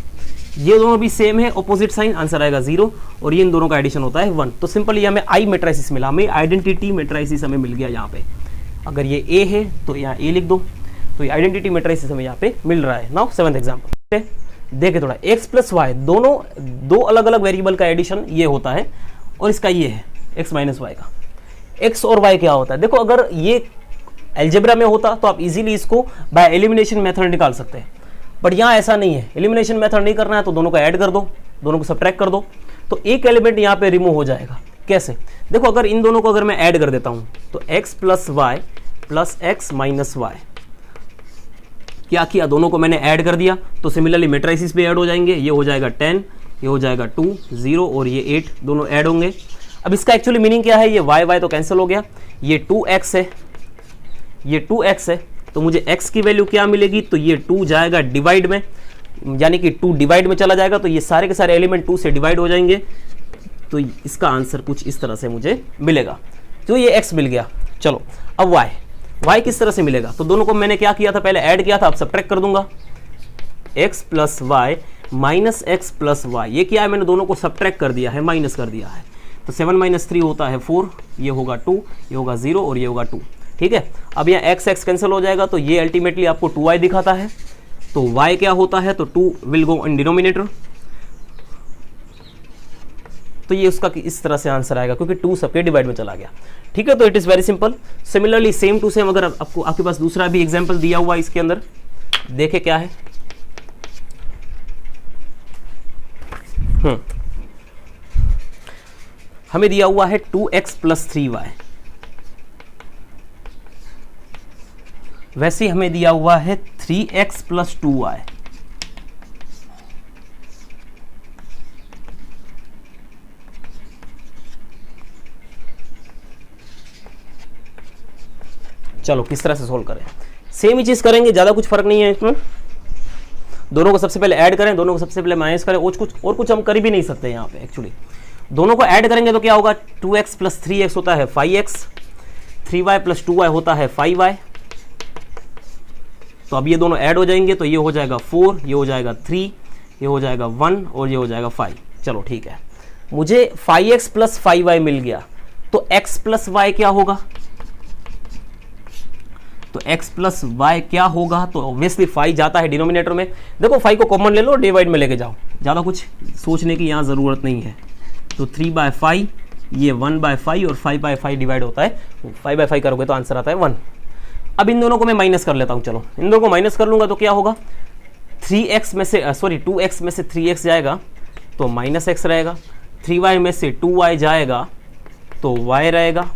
[SPEAKER 2] ये दोनों भी सेम है, अपोजिट साइन, आंसर आएगा 0 और ये इन दोनों का एडिशन होता है 1। तो सिंपल ये हमें आई मैट्रिसेस मिला, हमें आइडेंटिटी मैट्रिसेस हमें मिल गया यहाँ पे। अगर ये ए है तो यहाँ ए लिख दो, तो ये आइडेंटिटी मैट्रिसेस हमें यहाँ पे मिल रहा है। नाउ 7th एग्जाम्पल देखे थोड़ा, x प्लस वाई दोनों दो अलग अलग वेरिएबल का एडिशन ये होता है और इसका ये है x माइनस वाई का। x और y क्या होता है? देखो अगर ये अलजेब्रा में होता तो आप इजीली इसको बाय एलिमिनेशन मेथड निकाल सकते हैं, बट यहाँ ऐसा नहीं है। एलिमिनेशन मेथड नहीं करना है तो दोनों को ऐड कर दो, दोनों को सब्ट्रैक्ट कर दो, तो एक एलिमेंट यहाँ पे रिमूव हो जाएगा। कैसे? देखो अगर इन दोनों को अगर मैं ऐड कर देता हूँ तो x plus Y plus X minus Y, क्या किया? दोनों को मैंने ऐड कर दिया तो सिमिलरली मैट्रिसेस भी ऐड हो जाएंगे। ये हो जाएगा 10, ये हो जाएगा 2 0 और ये 8, दोनों ऐड होंगे। अब इसका एक्चुअली मीनिंग क्या है? ये y तो कैंसिल हो गया, ये 2x है, ये 2x है, तो मुझे x की वैल्यू क्या मिलेगी? तो ये 2 जाएगा डिवाइड में, यानी कि 2 डिवाइड में चला जाएगा तो ये सारे के सारे एलिमेंट 2 से डिवाइड हो जाएंगे। तो इसका आंसर कुछ इस तरह से मुझे मिलेगा। तो ये x मिल गया। चलो अब y किस तरह से मिलेगा? तो दोनों को मैंने क्या किया था? पहले ऐड किया था, अब सब्ट्रैक्ट कर दूंगा। x plus Y minus X plus Y, ये क्या है? मैंने दोनों को सब्ट्रैक्ट कर दिया है, माइनस कर दिया है। तो 7 माइनस 3 होता है 4, ये होगा 2, ये होगा 0 और ये होगा 2। ठीक है, अब यहाँ x कैंसिल हो जाएगा तो ये अल्टीमेटली आपको 2y दिखाता है। तो y क्या होता है? तो 2 विल गो इन डिनोमिनेटर, तो ये उसका इस तरह से आंसर आएगा, क्योंकि 2 सबके डिवाइड में चला गया। ठीक है, तो it is very simple. Similarly same to same अगर आपको आपके पास दूसरा भी एग्जाम्पल दिया हुआ इसके अंदर, देखे क्या है। हमें दिया हुआ है 2x प्लस 3y, वैसे हमें दिया हुआ है 3x प्लस 2y। चलो किस तरह से सोल्व करें, सेम ही चीज करेंगे, ज्यादा कुछ फर्क नहीं है इसमें। दोनों को सबसे पहले ऐड करें, दोनों को सबसे पहले माइनस करें, और कुछ हम कर भी नहीं सकते यहाँ पे एक्चुअली। दोनों को ऐड करेंगे तो क्या होगा, 2x प्लस 3x होता है 5x, 3y प्लस 2y होता है 5y। तो अब ये दोनों ऐड हो जाएंगे, तो ये हो जाएगा 4, ये हो जाएगा 3, ये हो जाएगा 1 और ये हो जाएगा 5। चलो ठीक है, मुझे 5x प्लस 5y मिल गया, तो x प्लस y क्या होगा, तो x प्लस वाई क्या होगा, तो ऑब्वियसली 5 जाता है डिनोमिनेटर में। देखो 5 को कॉमन ले लो, डिवाइड में लेके जाओ, ज़्यादा कुछ सोचने की यहाँ ज़रूरत नहीं है। तो 3/5, ये 1/5 और 5/5 डिवाइड होता है, 5/5 करोगे तो आंसर आता है 1। अब इन दोनों को मैं माइनस कर लेता हूँ, चलो इन दोनों को माइनस कर लूँगा तो क्या होगा, 2x में से 3x जाएगा तो माइनस x रहेगा, 3y में से 2y जाएगा तो y रहेगा।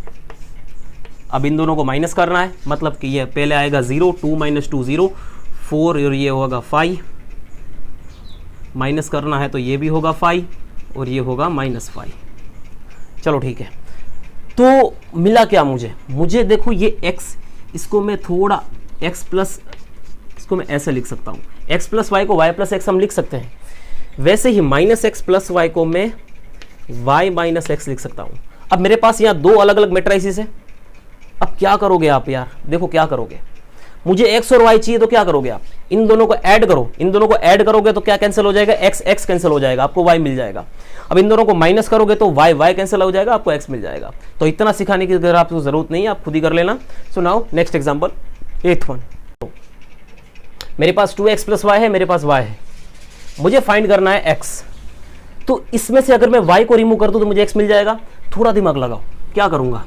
[SPEAKER 2] अब इन दोनों को माइनस करना है, मतलब कि ये पहले आएगा 0, 2 - 2 0, 4 और ये होगा 5, माइनस करना है तो ये भी होगा 5 और ये होगा -5। चलो ठीक है, तो मिला क्या मुझे देखो ये x, इसको मैं थोड़ा x प्लस, इसको मैं ऐसे लिख सकता हूँ, x प्लस वाई को y प्लस x हम लिख सकते हैं, वैसे ही -x प्लस वाई को मैं y माइनस x लिख सकता हूँ। अब मेरे पास यहाँ 2 अलग अलग मैट्रिसेस है, अब क्या करोगे आप यार, देखो क्या करोगे, मुझे x और y चाहिए तो क्या करोगे आप, इन दोनों को ऐड करो, इन दोनों को ऐड करोगे तो क्या कैंसिल हो जाएगा, x कैंसिल हो जाएगा, आपको y मिल जाएगा। अब इन दोनों को माइनस करोगे तो y कैंसिल हो जाएगा, आपको x मिल जाएगा। तो इतना सिखाने की अगर आपको जरूरत नहीं है, आप खुद ही कर लेना। So now next example, 8th one. मेरे पास 2x प्लस y है, मेरे पास y है, मुझे फाइंड करना है x। तो इसमें से अगर मैं y को रिमूव कर दूं तो मुझे x मिल जाएगा। थोड़ा दिमाग लगाओ, क्या करूंगा,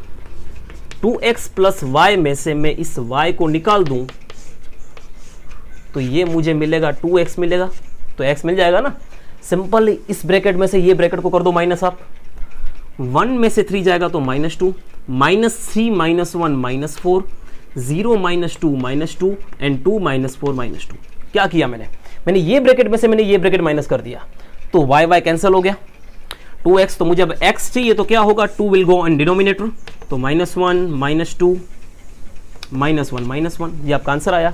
[SPEAKER 2] 2x प्लस y में से मैं इस y को निकाल दूं तो ये मुझे मिलेगा 2x मिलेगा, तो x मिल जाएगा ना। सिंपल, इस ब्रैकेट में से ये ब्रैकेट को कर दो माइनस, आप 1 में से 3 जाएगा तो -2, -3 - 1 -4, 0 - 2 एंड 2 - 4 -2। क्या किया मैंने ये ब्रैकेट में से मैंने ये ब्रैकेट माइनस कर दिया, तो y कैंसिल हो गया। 2x, तो मुझे अब x चाहिए तो क्या होगा, 2 विल गो इन डिनोमिनेटर, तो -1 -2 -1 -1, ये आपका आंसर आया।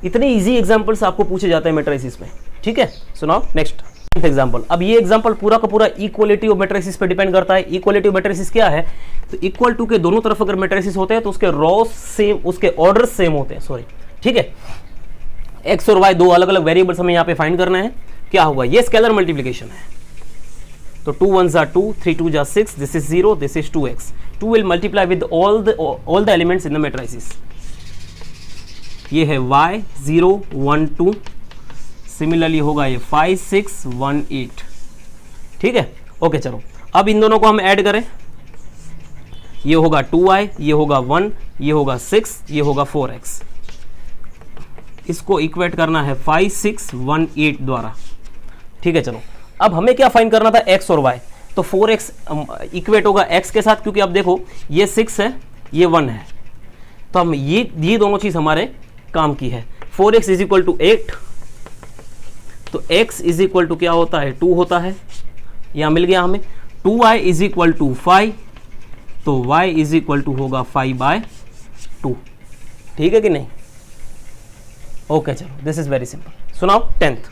[SPEAKER 2] इतने इजी एग्जांपल्स आपको पूछे जाते हैं मैट्रिसेस में। ठीक है, सुनाओ नेक्स्ट एग्जांपल। अब ये एग्जांपल पूरा का पूरा इक्वालिटी ऑफ मैट्रिसेस पे डिपेंड करता है। इक्वालिटी ऑफ मैट्रिसेस क्या है, तो इक्वल टू के दोनों तरफ अगर मैट्रिसेस होते हैं तो उसके रॉ सेम, उसके ऑर्डर सेम होते हैं, सॉरी। ठीक है, x और y 2 अलग अलग वेरिएबल्स हमें यहाँ पे फाइंड करना है। क्या होगा, ये स्केलर मल्टीप्लिकेशन है, तो 2 1s are 2, 3 2s are 6, this is 0, this is 2x. 2 will multiply with all the elements in the matrices. ये है y 0 1 2, सिमिलरली होगा ये 5 6 1 8। ठीक है, ओके चलो अब इन दोनों को हम ऐड करें, ये होगा 2y, ये होगा 1, ये होगा 6, ये होगा 4x। इसको इक्वेट करना है 5 6 1 8 द्वारा। ठीक है, चलो अब हमें क्या फाइंड करना था, x और y, तो 4x इक्वेट होगा x के साथ, क्योंकि अब देखो ये 6 है ये 1 है, तो हम ये दोनों चीज हमारे काम की है। 4x इज इक्वल टू 8, तो x इज इक्वल टू क्या होता है, 2 होता है, यहां मिल गया हमें। 2y इज इक्वल टू 5, तो y इज इक्वल टू होगा 5/2। ठीक है कि नहीं, ओके चलो दिस इज वेरी सिंपल। सुनाओ 10th।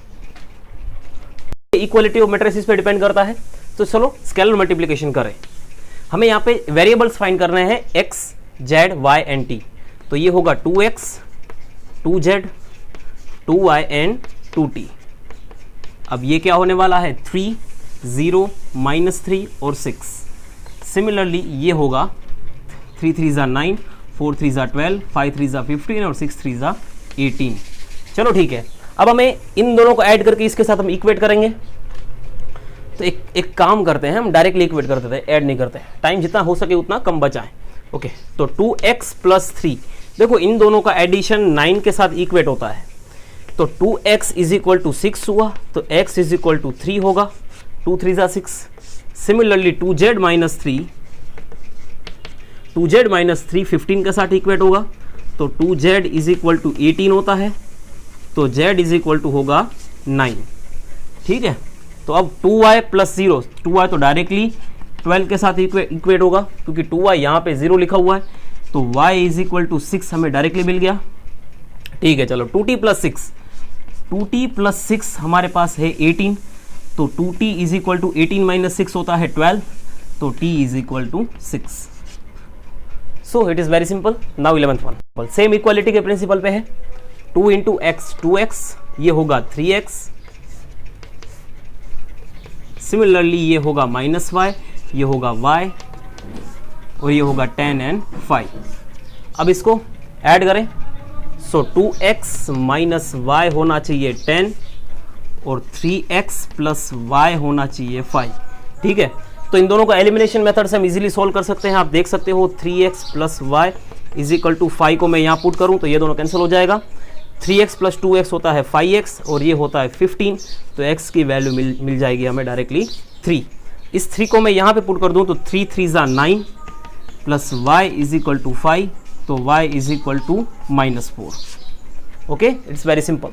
[SPEAKER 2] इक्वालिटी ऑफ मैट्रिसेस पे डिपेंड करता है, तो चलो स्केलर मल्टीप्लिकेशन करें। हमें यहाँ पे वेरिएबल्स फाइंड करने हैं x, z, y and t। तो ये होगा 2x 2z 2y and 2t। अब ये क्या होने वाला है, 3 0 -3 और 6। सिमिलरली ये होगा 3 3s are 9, 4 3s are 12, 5 3s are 15 और 6 3s are 18। चलो ठीक है, अब हमें इन दोनों को ऐड करके इसके साथ हम इक्वेट करेंगे। तो एक काम करते हैं, हम डायरेक्टली इक्वेट कर देते हैं, ऐड नहीं करते हैं, टाइम जितना हो सके उतना कम बचाएं। ओके, तो 2x प्लस 3, देखो इन दोनों का एडिशन 9 के साथ इक्वेट होता है, तो 2x इज इक्वल टू 6 हुआ, तो x इज इक्वल टू 3 होगा, 2 3 ज़ा 6। सिमिलरली 2z माइनस 3 15 के साथ इक्वेट होगा, तो 2z इज इक्वल टू 18 होता है, तो z इज इक्वल टू होगा 9। ठीक है, तो अब 2y प्लस 0, 2y तो डायरेक्टली 12 के साथ इक्वेट होगा, क्योंकि 2y यहाँ पे 0 लिखा हुआ है, तो y इज इक्वल टू 6 हमें डायरेक्टली मिल गया। ठीक है, चलो 2t प्लस 6 हमारे पास है 18, तो 2t is equal to 18 minus 6 होता है 12, तो t is equal to 6। So it is very simple. Now 11th one same equality के प्रिंसिपल पे है, 2 इंटू एक्स 2x, ये होगा 3x, सिमिलरली ये होगा माइनस y, ये होगा y, और ये होगा 10 and 5। अब इसको ऐड करें, सो 2x माइनस y होना चाहिए 10 और 3x प्लस y होना चाहिए 5। ठीक है, तो इन दोनों का एलिमिनेशन मेथड से हम इजीली सोल्व कर सकते हैं। आप देख सकते हो 3x plus y is equal to 5 को मैं यहाँ पुट करूँ तो ये दोनों कैंसिल हो जाएगा, 3x प्लस 2x होता है 5x और ये होता है 15, तो x की वैल्यू मिल जाएगी हमें डायरेक्टली 3। इस 3 को मैं यहाँ पे पुट कर दूँ तो 3 3 ज़ा 9 plus y is equal to 5, तो y is equal to -4। Okay, it's very simple.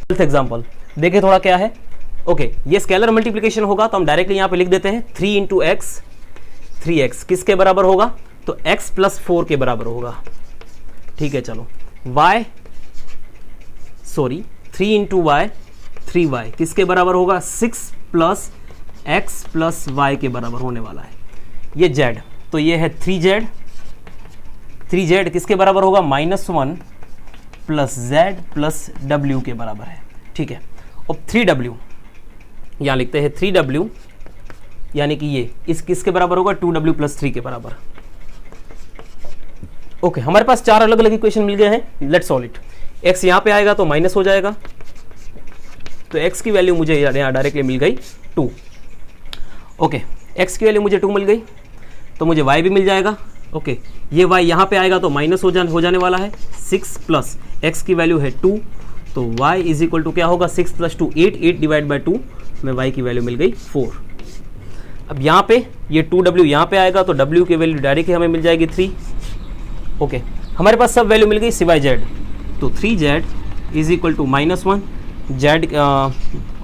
[SPEAKER 2] 12th example देखिए थोड़ा क्या है। ओके, ये स्केलर मल्टीप्लिकेशन होगा तो हम डायरेक्टली यहाँ पे लिख देते हैं 3 इंटू एक्स, 3x किसके बराबर होगा, तो x प्लस 4 के बराबर होगा। ठीक है, चलो 3 इंटू वाई 3y किसके बराबर होगा, 6 प्लस x प्लस y के बराबर होने वाला है। ये z, तो ये है 3z किसके बराबर होगा, -1 प्लस z प्लस w के बराबर है। ठीक है, अब 3w यहाँ लिखते हैं 3w, यानी कि ये इस किसके बराबर होगा, 2w प्लस 3 के बराबर। ओके, हमारे पास 4 अलग अलग इक्वेशन मिल गए हैं, लेट्स सॉल्व इट। x यहाँ पे आएगा तो माइनस हो जाएगा, तो x की वैल्यू मुझे यहाँ डायरेक्टली मिल गई 2। ओके, x की वैल्यू मुझे 2 मिल गई, तो मुझे y भी मिल जाएगा। ओके, ये y यहाँ पे आएगा तो माइनस हो जाने वाला है, 6 प्लस x की वैल्यू है 2, तो y इज इक्वल टू क्या होगा, 6 प्लस 2 8 डिवाइड बाई 2 में y की वैल्यू मिल गई 4। अब यहाँ पे ये 2w यहाँ पे आएगा तो w की वैल्यू डायरेक्टली हमें मिल जाएगी 3। ओके, हमारे पास सब वैल्यू मिल गई सिवाय z, तो 3z is equal to -1 z।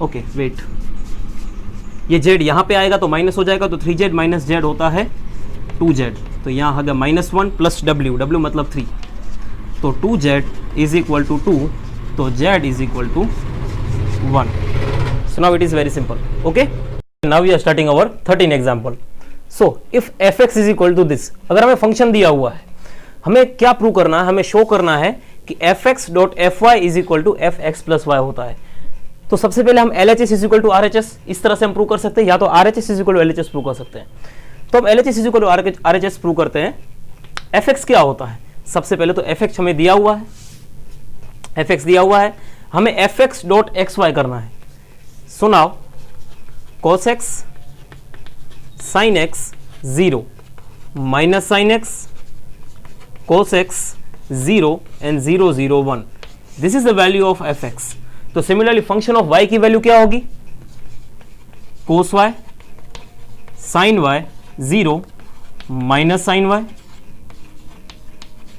[SPEAKER 2] Okay wait, ये z यहाँ पे आएगा तो माइनस हो जाएगा, तो 3z माइनस z होता है 2z, तो यहाँ आ गया -1 प्लस w मतलब 3, तो 2z इज इक्वल टू 2, तो z is equal to 1। So now it is very simple. Okay, now we are starting our 13 example. So if fx is equal to this, अगर हमें function दिया हुआ है, हमें क्या प्रूव करना है, हमें शो करना है कि fx dot fy is equal to fx plus y होता है। तो सबसे पहले हम LHS is equal to RHS इस तरह से हम प्रूव कर सकते हैं, या तो RHS is equal to LHS prove कर सकते हैं। तो हम LHS is equal to RHS prove करते हैं। fx क्या होता है, सबसे पहले तो fx हमें दिया हुआ है, fx दिया हुआ है, हमें fx डॉट xy करना है। So now cos x sin x 0 minus sin x cos x 0 and 0 0 1, this is the value of fx। तो सिमिलरली फंक्शन ऑफ y की वैल्यू क्या होगी, cos y sin y 0 minus sin y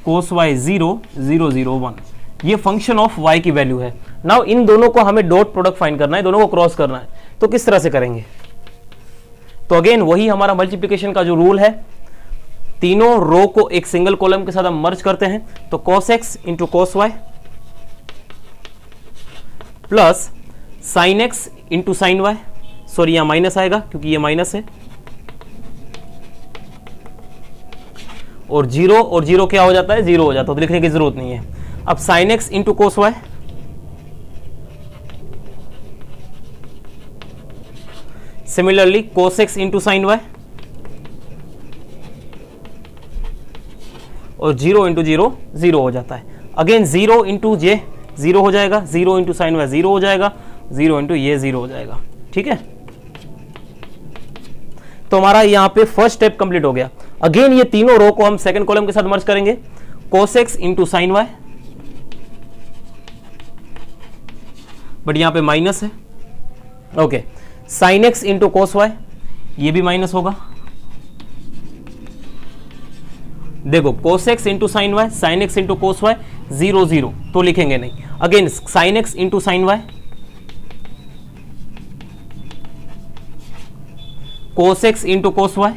[SPEAKER 2] cos y 0 0 0 1, ये function of y की value है। Now in दोनों को हमें डॉट प्रोडक्ट फाइंड करना है, दोनों को क्रॉस करना है, तो किस तरह से करेंगे, तो अगेन वही हमारा मल्टीप्लिकेशन का जो रूल है, तीनों रो को एक सिंगल कॉलम के साथ हम मर्ज करते हैं, तो cos x into cos y plus sin x into sin y, sorry यहां माइनस आएगा क्योंकि ये माइनस है, और जीरो क्या हो जाता है, जीरो हो जाता है, तो लिखने की जरूरत नहीं है। अब sin x into cos y similarly cos x into sin y, और 0 इंटू 0 0 हो जाता है। अगेन 0 इंटू j 0 हो जाएगा, 0 इंटू sin y 0 हो जाएगा, 0 इंटू ये 0 हो जाएगा। ठीक है, तो हमारा यहाँ पे फर्स्ट स्टेप कंप्लीट हो गया। अगेन ये तीनों रो को हम सेकंड कॉलम के साथ मर्ज करेंगे, cos x into sine Y, but यहां पे माइनस है। Okay, sine X into cos Y, ये भी माइनस होगा। देखो cos x into sine Y, sine X into cos Y, 0 0 तो लिखेंगे नहीं। Again sine X into sine Y, cos x into cos Y,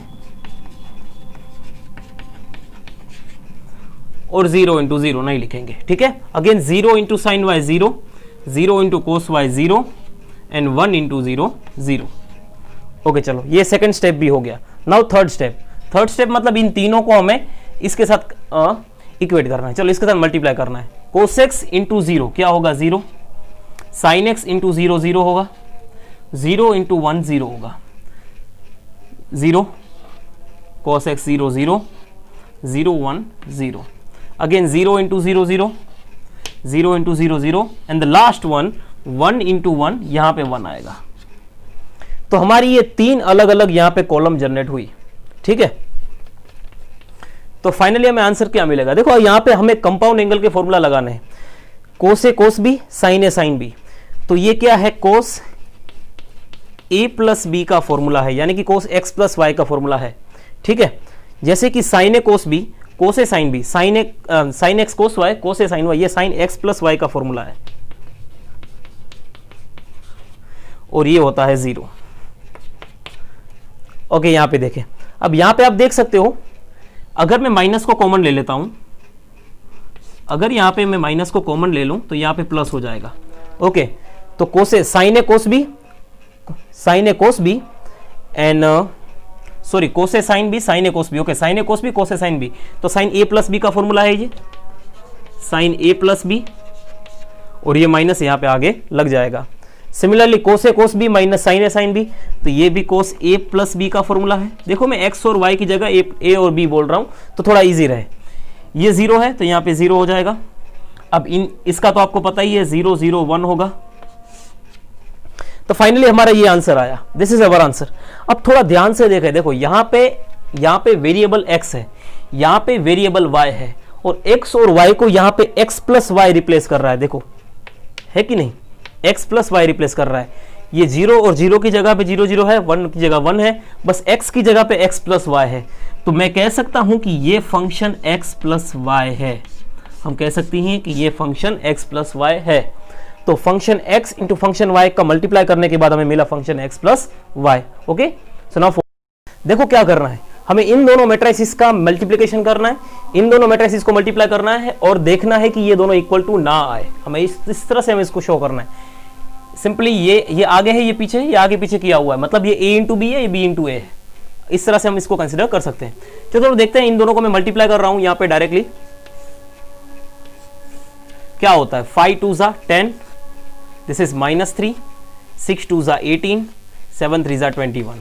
[SPEAKER 2] और 0 इंटू 0 नहीं लिखेंगे, ठीक है। Again 0 into sine Y 0, 0 into cos Y 0 and 1 into 0 0। Okay चलो, ये सेकंड स्टेप भी हो गया। Now third step. Third step मतलब इन तीनों को हमें इसके साथ इक्वेट करना है। चलो इसके साथ मल्टीप्लाई करना है। cos x इंटू 0 क्या होगा 0, साइन एक्स इंटू 0 0 होगा, 0 इंटू 1 0 होगा, 0 cos x 0 0 0 1 0। Again 0 into 0 0, 0 into 0 0 and the last one 1 into 1, यहां पे 1 आएगा। तो हमारी ये तीन अलग अलग यहां पे कॉलम जनरेट हुई, ठीक है। तो फाइनली हमें आंसर क्या मिलेगा? देखो यहां पे हमें कंपाउंड एंगल के फॉर्मूला लगाने हैं, कोस ए कोस बी, साइन ए साइन बी। तो ये क्या है? कोस ए प्लस बी का फॉर्मूला है, यानी कि कोस एक्स प्लस वाई का फॉर्मूला है, ठीक है। जैसे कि sign A cos B, cos A sine B, sine x cos y, cos A sign Y, ये साइन एक्स प्लस वाई का फॉर्मूला है, और ये होता है 0। ओके, यहां पे देखें। अब यहां पे आप देख सकते हो, अगर मैं माइनस को कॉमन ले लेता हूं, अगर यहां पे मैं माइनस को कॉमन ले लूं तो यहां पे प्लस हो जाएगा। ओके, तो cos A sine A cos B, sine A cos B and sorry cos A sine B, sine A cos B. Okay, sine A cos B, cos A sine B, तो sine A plus B का formula है ये, sign A plus B, और ये minus यहां पे आगे लग जाएगा। सिमिलरली कोस ए कोस बी माइनस साइन ए साइन बी, तो ये भी कोस ए प्लस बी का फॉर्मूला है। देखो मैं एक्स और वाई की जगह ए और बी बोल रहा हूं तो थोड़ा इजी रहे। ये 0 है तो यहां पे 0 हो जाएगा। अब इसका तो आपको पता ही है 0 0 1 होगा। तो फाइनली हमारा ये आंसर आया, दिस इज अवर आंसर। अब थोड़ा ध्यान से देखें, देखो यहां पे वेरिएबल x है, यहां पे वेरिएबल y है, और x और y को यहां पे x प्लस वाई रिप्लेस कर रहा है। देखो है कि नहीं, x प्लस वाई रिप्लेस कर रहा है। ये 0 और 0 की जगह पे 0 0 है, 1 की जगह 1 है, बस x की जगह पे x प्लस वाई है। तो मैं कह सकता हूं कि ये फंक्शन x प्लस वाई है। हम कह सकते हैं कि ये फंक्शन x प्लस वाई है। तो function x into function y का मल्टीप्लाई करने के बाद हमें मिला function x plus Y. Okay, so now देखो क्या करना है, हमें इन दोनों मैट्रिसेस का मल्टीप्लिकेशन करना है, इन दोनों मैट्रिसेस को मल्टीप्लाई करना है, और देखना है कि ये दोनों इक्वल टू ना आए। हमें इस तरह से हमें इसको शो करना है। सिंपली ये आगे है, ये पीछे है, ये आगे पीछे किया हुआ है, मतलब ये a इंटू बी है, ये b इंटू ए है। इस तरह से हम इसको कंसिडर कर सकते हैं। चलो देखते हैं, इन दोनों को मैं मल्टीप्लाई कर रहा हूं यहां पे डायरेक्टली। क्या होता है? 5 2 ज़ा 10, दिस इज -3, 6 2 ज़ा 18, 7 3 ज़ा 21।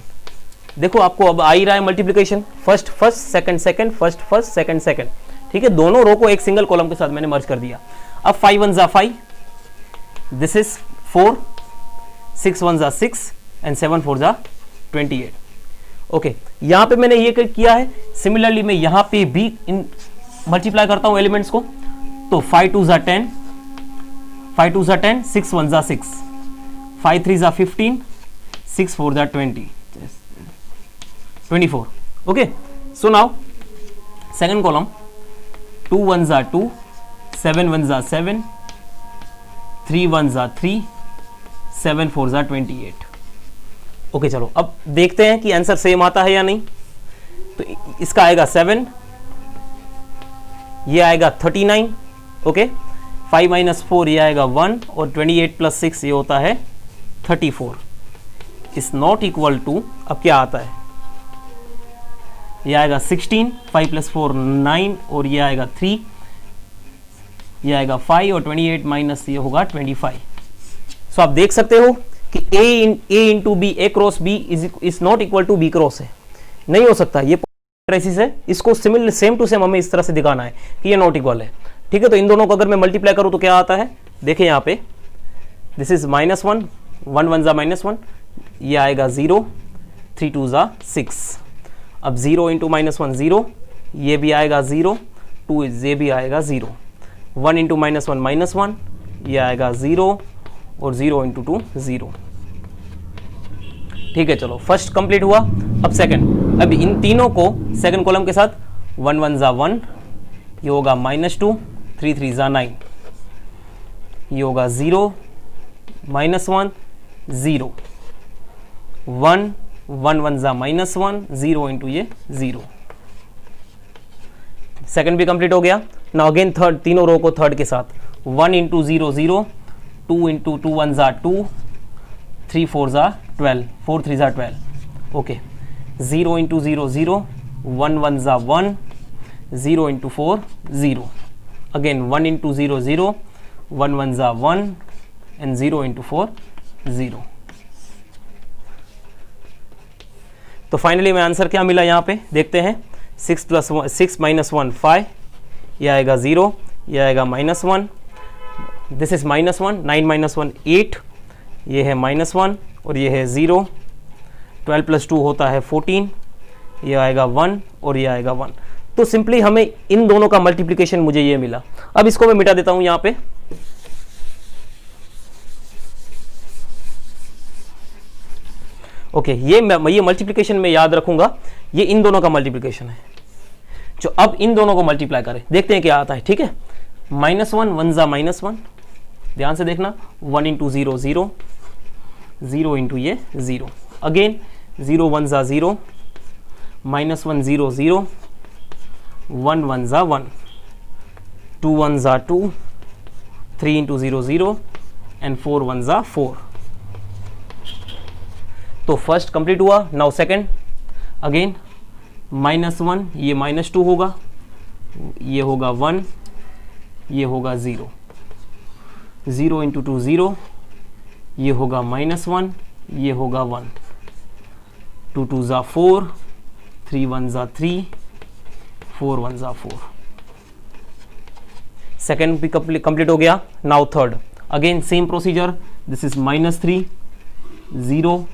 [SPEAKER 2] देखो आपको अब आ ही रहा है multiplication, first first second second, first first second second, ठीक है। दोनों रो को एक सिंगल कॉलम के साथ मैंने मर्ज कर दिया। अब 5 1 ज़ा 5, दिस इज 4, 6 1 ज़ा 6 एंड 7 4 ज़ा 28। ओके, यहां पे मैंने ये किया है। सिमिलरली मैं यहां पे भी मल्टीप्लाई करता हूं एलिमेंट्स को। तो 5 2 ज़ा 10, 5 2 ज़ा 10, 6 1 ज़ा 6, 5 3 ज़ा 15, 6 4 ज़ा 24। Okay, so now second column 2 1 ज़ा 2, 7 1 ज़ा 7, 3 1 ज़ा 3, 7 4 ज़ा 28। ओके चलो अब देखते हैं कि आंसर सेम आता है या नहीं। तो इसका आएगा 7, ये आएगा 39। ओके, 5 माइनस 4 ये आएगा 1, और 28 प्लस 6 ये होता है 34। इज नॉट इक्वल टू, अब क्या आता है? ये आएगा 16, 5 प्लस 4 9, और ये आएगा 3, ये आएगा 5, और 28 माइनस ये होगा 25। सो आप देख सकते हो कि a into B, a cross B is not equal to b cross है। नहीं हो सकता, ये मैट्रिसेस है, इसको सिमिलर सेम टू सेम हमें इस तरह से दिखाना है कि ये नॉट इक्वल है, ठीक है। तो इन दोनों को अगर मैं मल्टीप्लाई करूं तो क्या आता है? देखिए यहाँ पे, दिस इज -1, 1 1 ज़ा -1, ये आएगा 0, 3 2 ज़ा 6। अब 0 इंटू -1 0, ये भी आएगा 0, 2 ये भी आएगा 0, 1 इंटू -1 -1, ये आएगा 0, और 0 इंटू 2 0। ठीक है, चलो फर्स्ट कंप्लीट हुआ। अब सेकंड, अब इन तीनों को सेकंड कॉलम के साथ 1 1 ज़ा 1, ये होगा -2, 3 3 ज़ा 9, ये होगा 0 -1 0, 1 1 1 ज़ा -1, 0 इंटू ये 0। सेकंड भी कंप्लीट हो गया। नाउ अगेन थर्ड, तीनों रो को थर्ड के साथ 1 इंटू 0 0, 2 इंटू 2 1 ज़ा 2, 3 4 ज़ा 12, 4 3 ज़ा 12। ओके, 0 इंटू 0 0, 1 1 ज़ा 1, 0 इंटू 4 0, अगेन 1 इंटू 0 0, 1 1 ज़ा 1, एंड 0 इंटू 4 0। तो फाइनली में आंसर क्या मिला यहाँ पे देखते हैं। 6 + 1 5, ये आएगा 0, ये आएगा -1, दिस इज -1, 9 - 1 8, ये है -1 और ये है 0, 12 + 2 होता है 14, ये आएगा 1 और ये आएगा 1। तो सिंपली हमें इन दोनों का मल्टीप्लिकेशन मुझे ये मिला। अब इसको मैं मिटा देता हूं यहां पे। ओके, ये मल्टीप्लिकेशन में याद रखूंगा, ये इन दोनों का मल्टीप्लिकेशन है। जो अब इन दोनों को मल्टीप्लाई करें, देखते हैं क्या आता है। ठीक है, -1 1 ज़ा -1, ध्यान से देखना, 1 इंटू 0 0, 0 इंटू ये 0, अगेन 0 1 ज़ा 0, -1 0 0, 1 1 ज़ा 1, 2 1 ज़ा 2, 3 इंटू 0 0, एंड 4 1 ज़ा 4। तो फर्स्ट कंप्लीट हुआ। नाउ सेकंड, अगेन -1, ये -2 होगा, ये होगा 1, ये होगा 0, 0 इंटू 2 0, ये होगा -1, ये होगा 1, 2 2 ज़ा 4, 3 1 ज़ा 3, 4 1 ज़ा 4। सेकेंड भी कंप्लीट हो गया। Now third, again same procedure, this is -3 0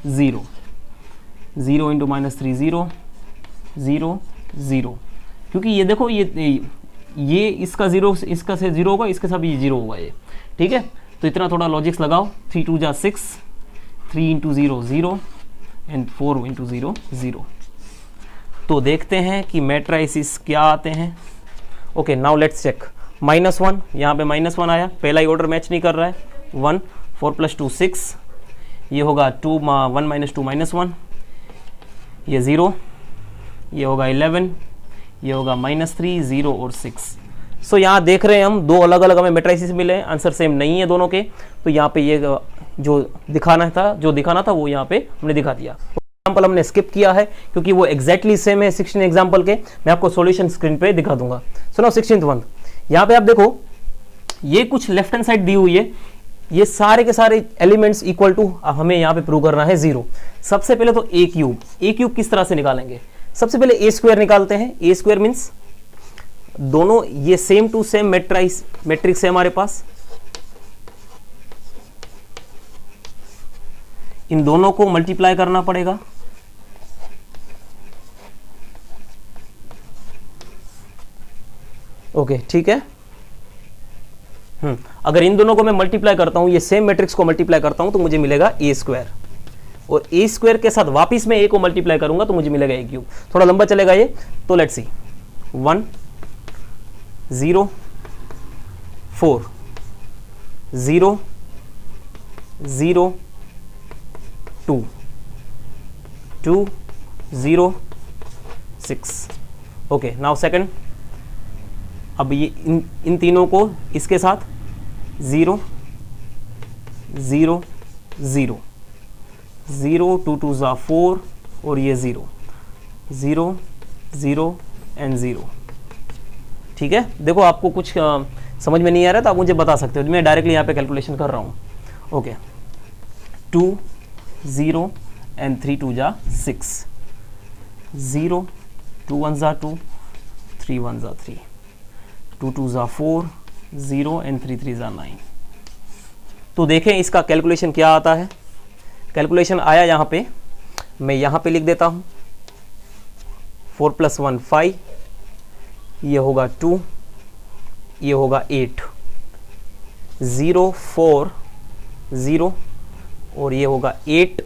[SPEAKER 2] 0, 0 into -3 0, 0 0, क्योंकि ये देखो ये इसका 0, इसका से 0 होगा, इसके साथ ये 0 होगा ये। ठीक है, तो इतना थोड़ा लॉजिक्स लगाओ। 3 2 ज़ा 6, 3 इंटू 0 0, एंड 4 इंटू 0 0। तो देखते हैं कि मैट्राइसिस क्या आते हैं। Okay, now let's check. -1, यहाँ पे -1 आया, पहला ही ऑर्डर मैच नहीं कर रहा है। 1, 4 + 2 6, ये होगा 2 1 - 2 -1, ये 0, ये होगा 11, ये होगा -3 0 और 6। सो यहाँ देख रहे हैं हम दो अलग अलग हमें मैट्राइसिस मिले हैं, आंसर सेम नहीं है दोनों के। तो यहाँ पे ये जो दिखाना था वो यहाँ पे हमने दिखा दिया। एग्जाम्पल हमने स्किप किया है क्योंकि वो एग्जैक्टली सेम है 16 एग्जाम्पल के। मैं आपको सॉल्यूशन स्क्रीन पे दिखा दूंगा। सुनो 16th वन, यहाँ पे आप देखो, ये कुछ लेफ्ट हैंड साइड दी हुई है, ये सारे के सारे एलिमेंट्स इक्वल टू हमें यहाँ पे प्रूव करना है 0। सबसे पहले तो ए क्यूब किस तरह से निकालेंगे? सबसे पहले ए स्क्वायर निकालते हैं। ए स्क्वायर मीन्स दोनों ये सेम टू सेम मैट्रिक्स है हमारे पास, इन दोनों को मल्टीप्लाई करना पड़ेगा। ओके, ठीक है। अगर इन दोनों को मैं मल्टीप्लाई करता हूं, ये सेम मैट्रिक्स को मल्टीप्लाई करता हूं, तो मुझे मिलेगा ए स्क्वायर, और ए स्क्वायर के साथ वापिस मैं ए को मल्टीप्लाई करूंगा तो मुझे मिलेगा ए क्यूब। थोड़ा लंबा चलेगा ये, तो let's see 1 0 4 0 0 2 2 0 6। Okay, now second, अब ये इन तीनों को इसके साथ 0 0 0 0 2 2 ज़ा 4 और ये 0 0 0 एंड 0। ठीक है, देखो आपको कुछ समझ में नहीं आ रहा तो आप मुझे बता सकते हो, मैं डायरेक्टली यहाँ पे कैलकुलेशन कर रहा हूँ। ओके, 2 0 एंड 3 2 ज़ा 6, 0 2 1 ज़ा 2, 3 1 ज़ा 3, 2 2 ज़ा 4, 0 एंड 3 3 ज़ा 9। तो देखें इसका कैलकुलेशन क्या आता है। कैलकुलेशन आया यहाँ पे मैं यहाँ पे लिख देता हूँ 4 + 1 5, ये होगा 2, ये होगा 8, 0 4 0 और ये होगा 8,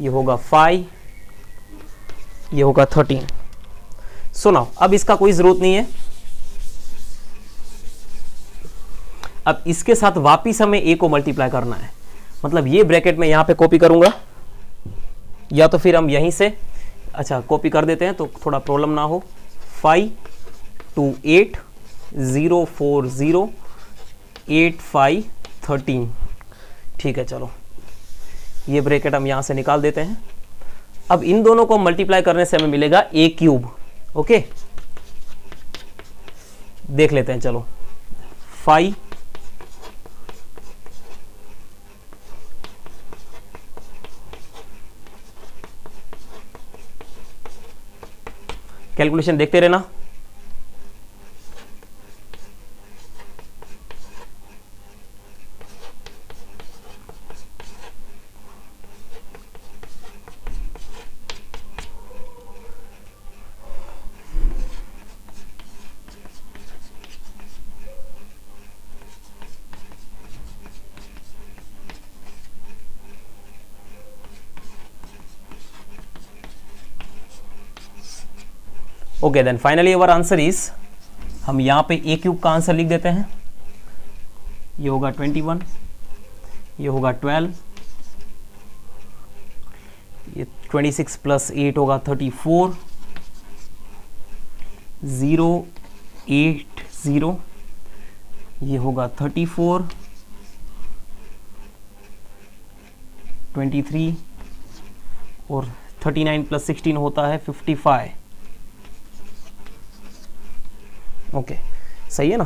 [SPEAKER 2] ये होगा 5, ये होगा 13। सुनो, अब इसका कोई ज़रूरत नहीं है। अब इसके साथ वापिस हमें a को मल्टीप्लाई करना है, मतलब ये ब्रैकेट में यहाँ पे कॉपी करूँगा, या तो फिर हम यहीं से अच्छा कॉपी कर देते हैं तो थोड़ा प्रॉब्लम ना हो। 5 2 8 0 4 0 8 5 13। ठीक है, चलो ये ब्रैकेट हम यहाँ से निकाल देते हैं। अब इन दोनों को मल्टीप्लाई करने से हमें मिलेगा a³। ओके, देख लेते हैं। चलो 5 कैलकुलेशन देखते रहना। Okay, then finally our answer is, हम यहाँ पे a³ का आंसर लिख देते हैं। ये होगा 21, ये होगा 12, ये 26 + 8 होगा 34, 0 8 0, ये होगा 34, 23 और 39 + 16 होता है 55। ओके, सही है ना।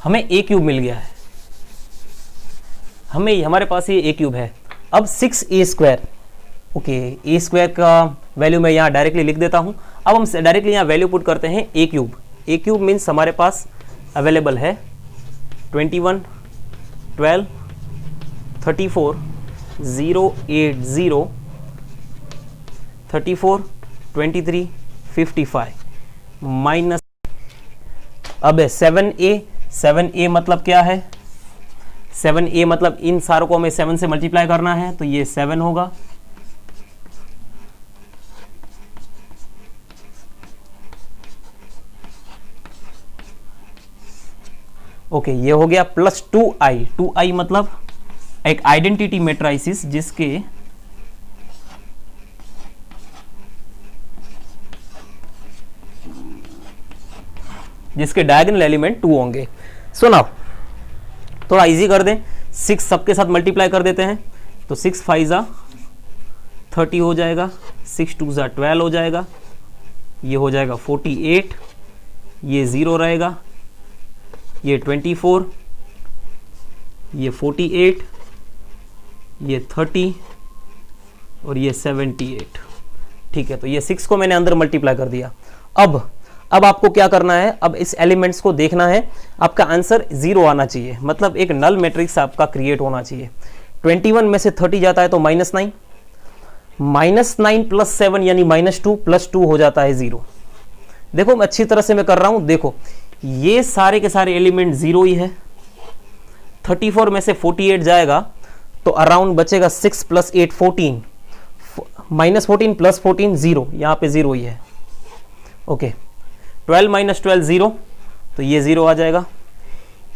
[SPEAKER 2] हमें a³ मिल गया है, हमारे पास ये a³ है। अब 6a², ओके, a² का वैल्यू मैं यहाँ डायरेक्टली लिख देता हूँ। अब हम डायरेक्टली यहाँ वैल्यू पुट करते हैं a³ मीन्स हमारे पास अवेलेबल है 21 12 34 0 8 0 34 23 55 माइनस, अब 7a मतलब क्या है? 7a मतलब इन सारों को हमें 7 से मल्टीप्लाई करना है, तो ये 7 होगा। ओके, ये हो गया प्लस 2i। 2i मतलब एक आइडेंटिटी मैट्रिसेस जिसके डायगोनल एलिमेंट 2 होंगे। सो नाउ थोड़ा इजी कर दें, 6 सबके साथ मल्टीप्लाई कर देते हैं, तो 6 5 30 हो जाएगा, 6 2 12 हो जाएगा, ये हो जाएगा 48, ये 0 रहेगा, ये 24, ये 48, ये 30 और ये 78। ठीक है, तो ये 6 को मैंने अंदर मल्टीप्लाई कर दिया। अब आपको क्या करना है? अब इस एलिमेंट्स को देखना है, आपका आंसर 0 आना चाहिए, मतलब एक नल मैट्रिक्स आपका क्रिएट होना चाहिए। 21 में से 30 जाता है तो -9, -9 + 7 यानी -2 + 2 हो जाता है 0। देखो मैं अच्छी तरह से मैं कर रहा हूं, देखो ये सारे के सारे एलिमेंट 0 ही है। 34 में से 48 जाएगा तो अराउंड बचेगा 6 + 8 14, -14 + 14 0, यहाँ पे 0 ही है। ओके, 12 - 12 0, तो ये 0 आ जाएगा।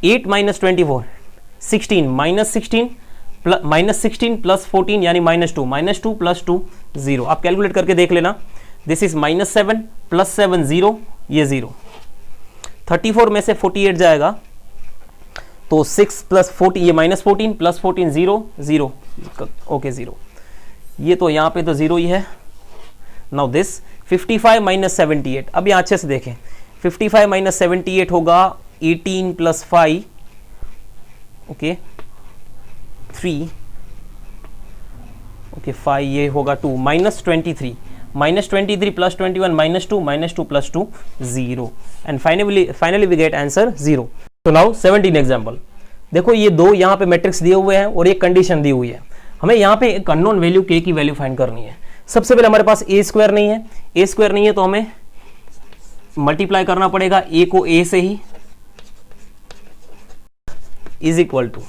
[SPEAKER 2] 8 - 24 16, -16 + 14 यानी -2, -2 + 2 0। आप कैलकुलेट करके देख लेना, दिस इज -7 + 7 0, ये 0। 34 में से 48 जाएगा तो 6 + 40, ये -14 + 14 0 0, ओके 0, ये तो यहाँ पे तो 0 ही है। नाउ दिस 55 - 78, अब यहाँ अच्छे से देखें, 55 - 78 होगा 18 + 5, ओके 3, ओके 5, ये होगा 2, -23 + 21 -2 + 2 0, and finally we get answer 0। तो नाउ 17 एग्जाम्पल। देखो ये दो यहाँ पे मैट्रिक्स दिए हुए हैं और एक कंडीशन दी हुई है। हमें यहाँ पे एक अननोन वैल्यू k की वैल्यू फाइंड करनी है। सबसे पहले हमारे पास a स्क्वायर नहीं है, a स्क्वायर नहीं है तो हमें मल्टीप्लाई करना पड़ेगा a को a से ही, इज इक्वल टू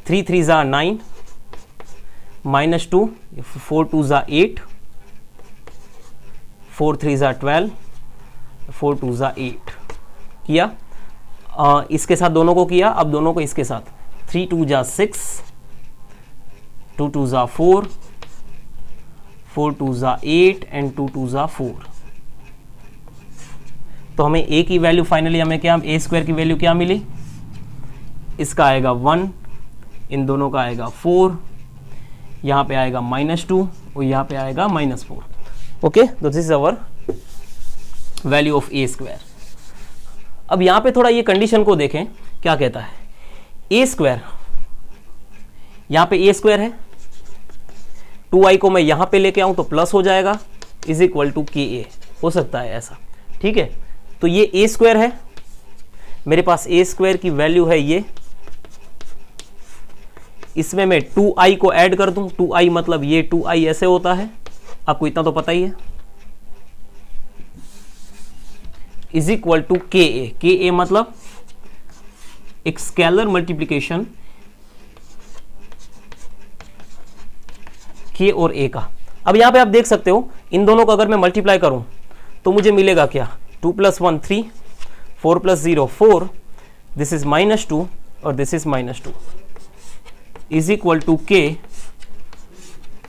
[SPEAKER 2] 3 3 जा 9 माइनस 2 4 2 जा 8 4 3 जा 12 4 2 जा 8 किया। इसके साथ दोनों को किया, अब दोनों को इसके साथ 3 2 जा 6 2 2 जा 4 4 2 जा 8 एंड 2 2 जा 4। तो हमें a की वैल्यू फाइनली हमें क्या, a स्क्वायर की वैल्यू क्या मिली, इसका आएगा 1, इन दोनों का आएगा 4, यहाँ पे आएगा -2 और यहाँ पे आएगा -4। ओके, तो this is our value of a square. अब यहाँ पे थोड़ा ये कंडीशन को देखें क्या कहता है, a स्क्वायर, यहाँ पे a स्क्वायर है, 2i को मैं यहाँ पे लेके आऊँ तो प्लस हो जाएगा, इज इक्वल टू ka, हो सकता है ऐसा, ठीक है। तो ये a स्क्वायर है, मेरे पास a स्क्वायर की वैल्यू है ये, इसमें मैं 2i को ऐड कर दूं, 2i मतलब ये 2i ऐसे होता है, आपको इतना तो पता ही है, इज इक्वल टू ka मतलब एक स्केलर मल्टीप्लीकेशन k और a का। अब यहां पे आप देख सकते हो इन दोनों को अगर मैं मल्टीप्लाई करूं तो मुझे मिलेगा क्या, 2 + 1 3 4 + 0 4, दिस इज -2 और this is -2 is equal to k,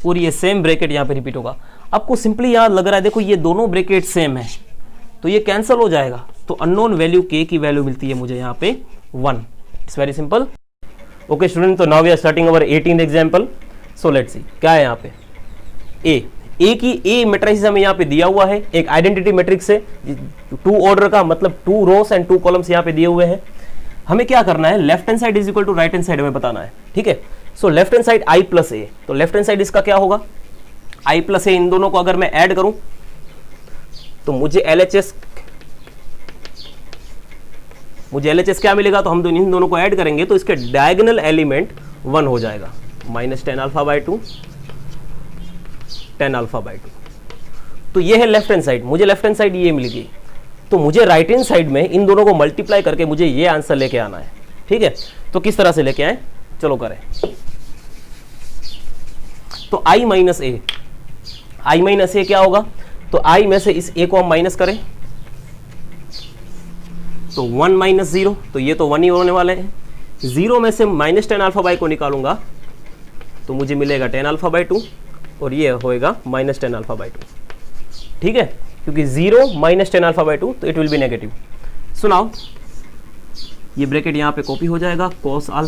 [SPEAKER 2] और ये सेम ब्रैकेट यहां पे रिपीट होगा। आपको सिंपली यहां लग रहा है देखो ये दोनों ब्रैकेट सेम है तो ये कैंसिल हो जाएगा, तो अननोन वैल्यू k की वैल्यू मिलती है मुझे यहाँ पे 1। It's very simple. Okay student, तो now we are starting our 18th example. So let's see क्या है यहाँ पे, a मैट्रिक्स हमें यहाँ पे दिया हुआ है, एक आइडेंटिटी मैट्रिक्स है 2 ऑर्डर का, मतलब 2 रोस एंड 2 कॉलम्स यहाँ पे दिए हुए हैं। हमें क्या करना है, left hand side is equal to right hand side हमें बताना है, ठीक है। So left hand side i + a, तो लेफ्ट हैंड साइड इसका क्या होगा, i + a, इन दोनों को अगर मैं ऐड करूं तो मुझे LHS क्या मिलेगा, तो हम इन दोनों को ऐड करेंगे तो इसके डायगोनल एलिमेंट 1 हो जाएगा, -10α/2 10α/2। तो ये है लेफ्ट हैंड साइड, मुझे लेफ्ट हैंड साइड ये मिल गई, तो मुझे राइट हैंड साइड में इन दोनों को मल्टीप्लाई करके मुझे ये आंसर लेके आना है, ठीक है। तो किस तरह से लेके आए, चलो करें। तो i - a क्या होगा, तो i में से इस a को हम माइनस करें तो 1 - 0, तो ये तो 1 ही होने वाले हैं। 0 में से -10α/2 को निकालूंगा तो मुझे मिलेगा 10α/2 और ये होएगा -10α/2, ठीक है, क्योंकि 0 - 10α/2 तो it will be negative. So now ये ब्रैकेट यहाँ पे कॉपी हो जाएगा, cos α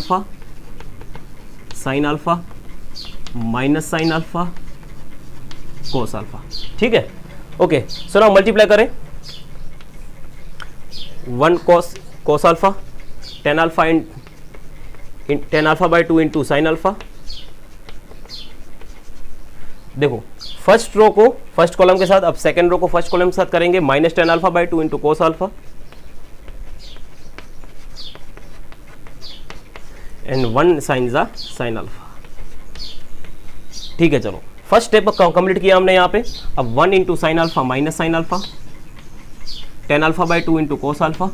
[SPEAKER 2] sin α -sin α cos α, ठीक है। ओके, सो नाउ मल्टीप्लाई करें, 1 cos α 10α/2 इंटू sin α। देखो फर्स्ट रो को फर्स्ट कॉलम के साथ, अब सेकंड रो को फर्स्ट कॉलम के साथ करेंगे, -10α/2 इंटू cos α एंड 1 sin α, ठीक है। चलो फर्स्ट स्टेप कंप्लीट किया हमने यहाँ पे। अब 1 into sin α minus sin α, 10α/2 into cos α,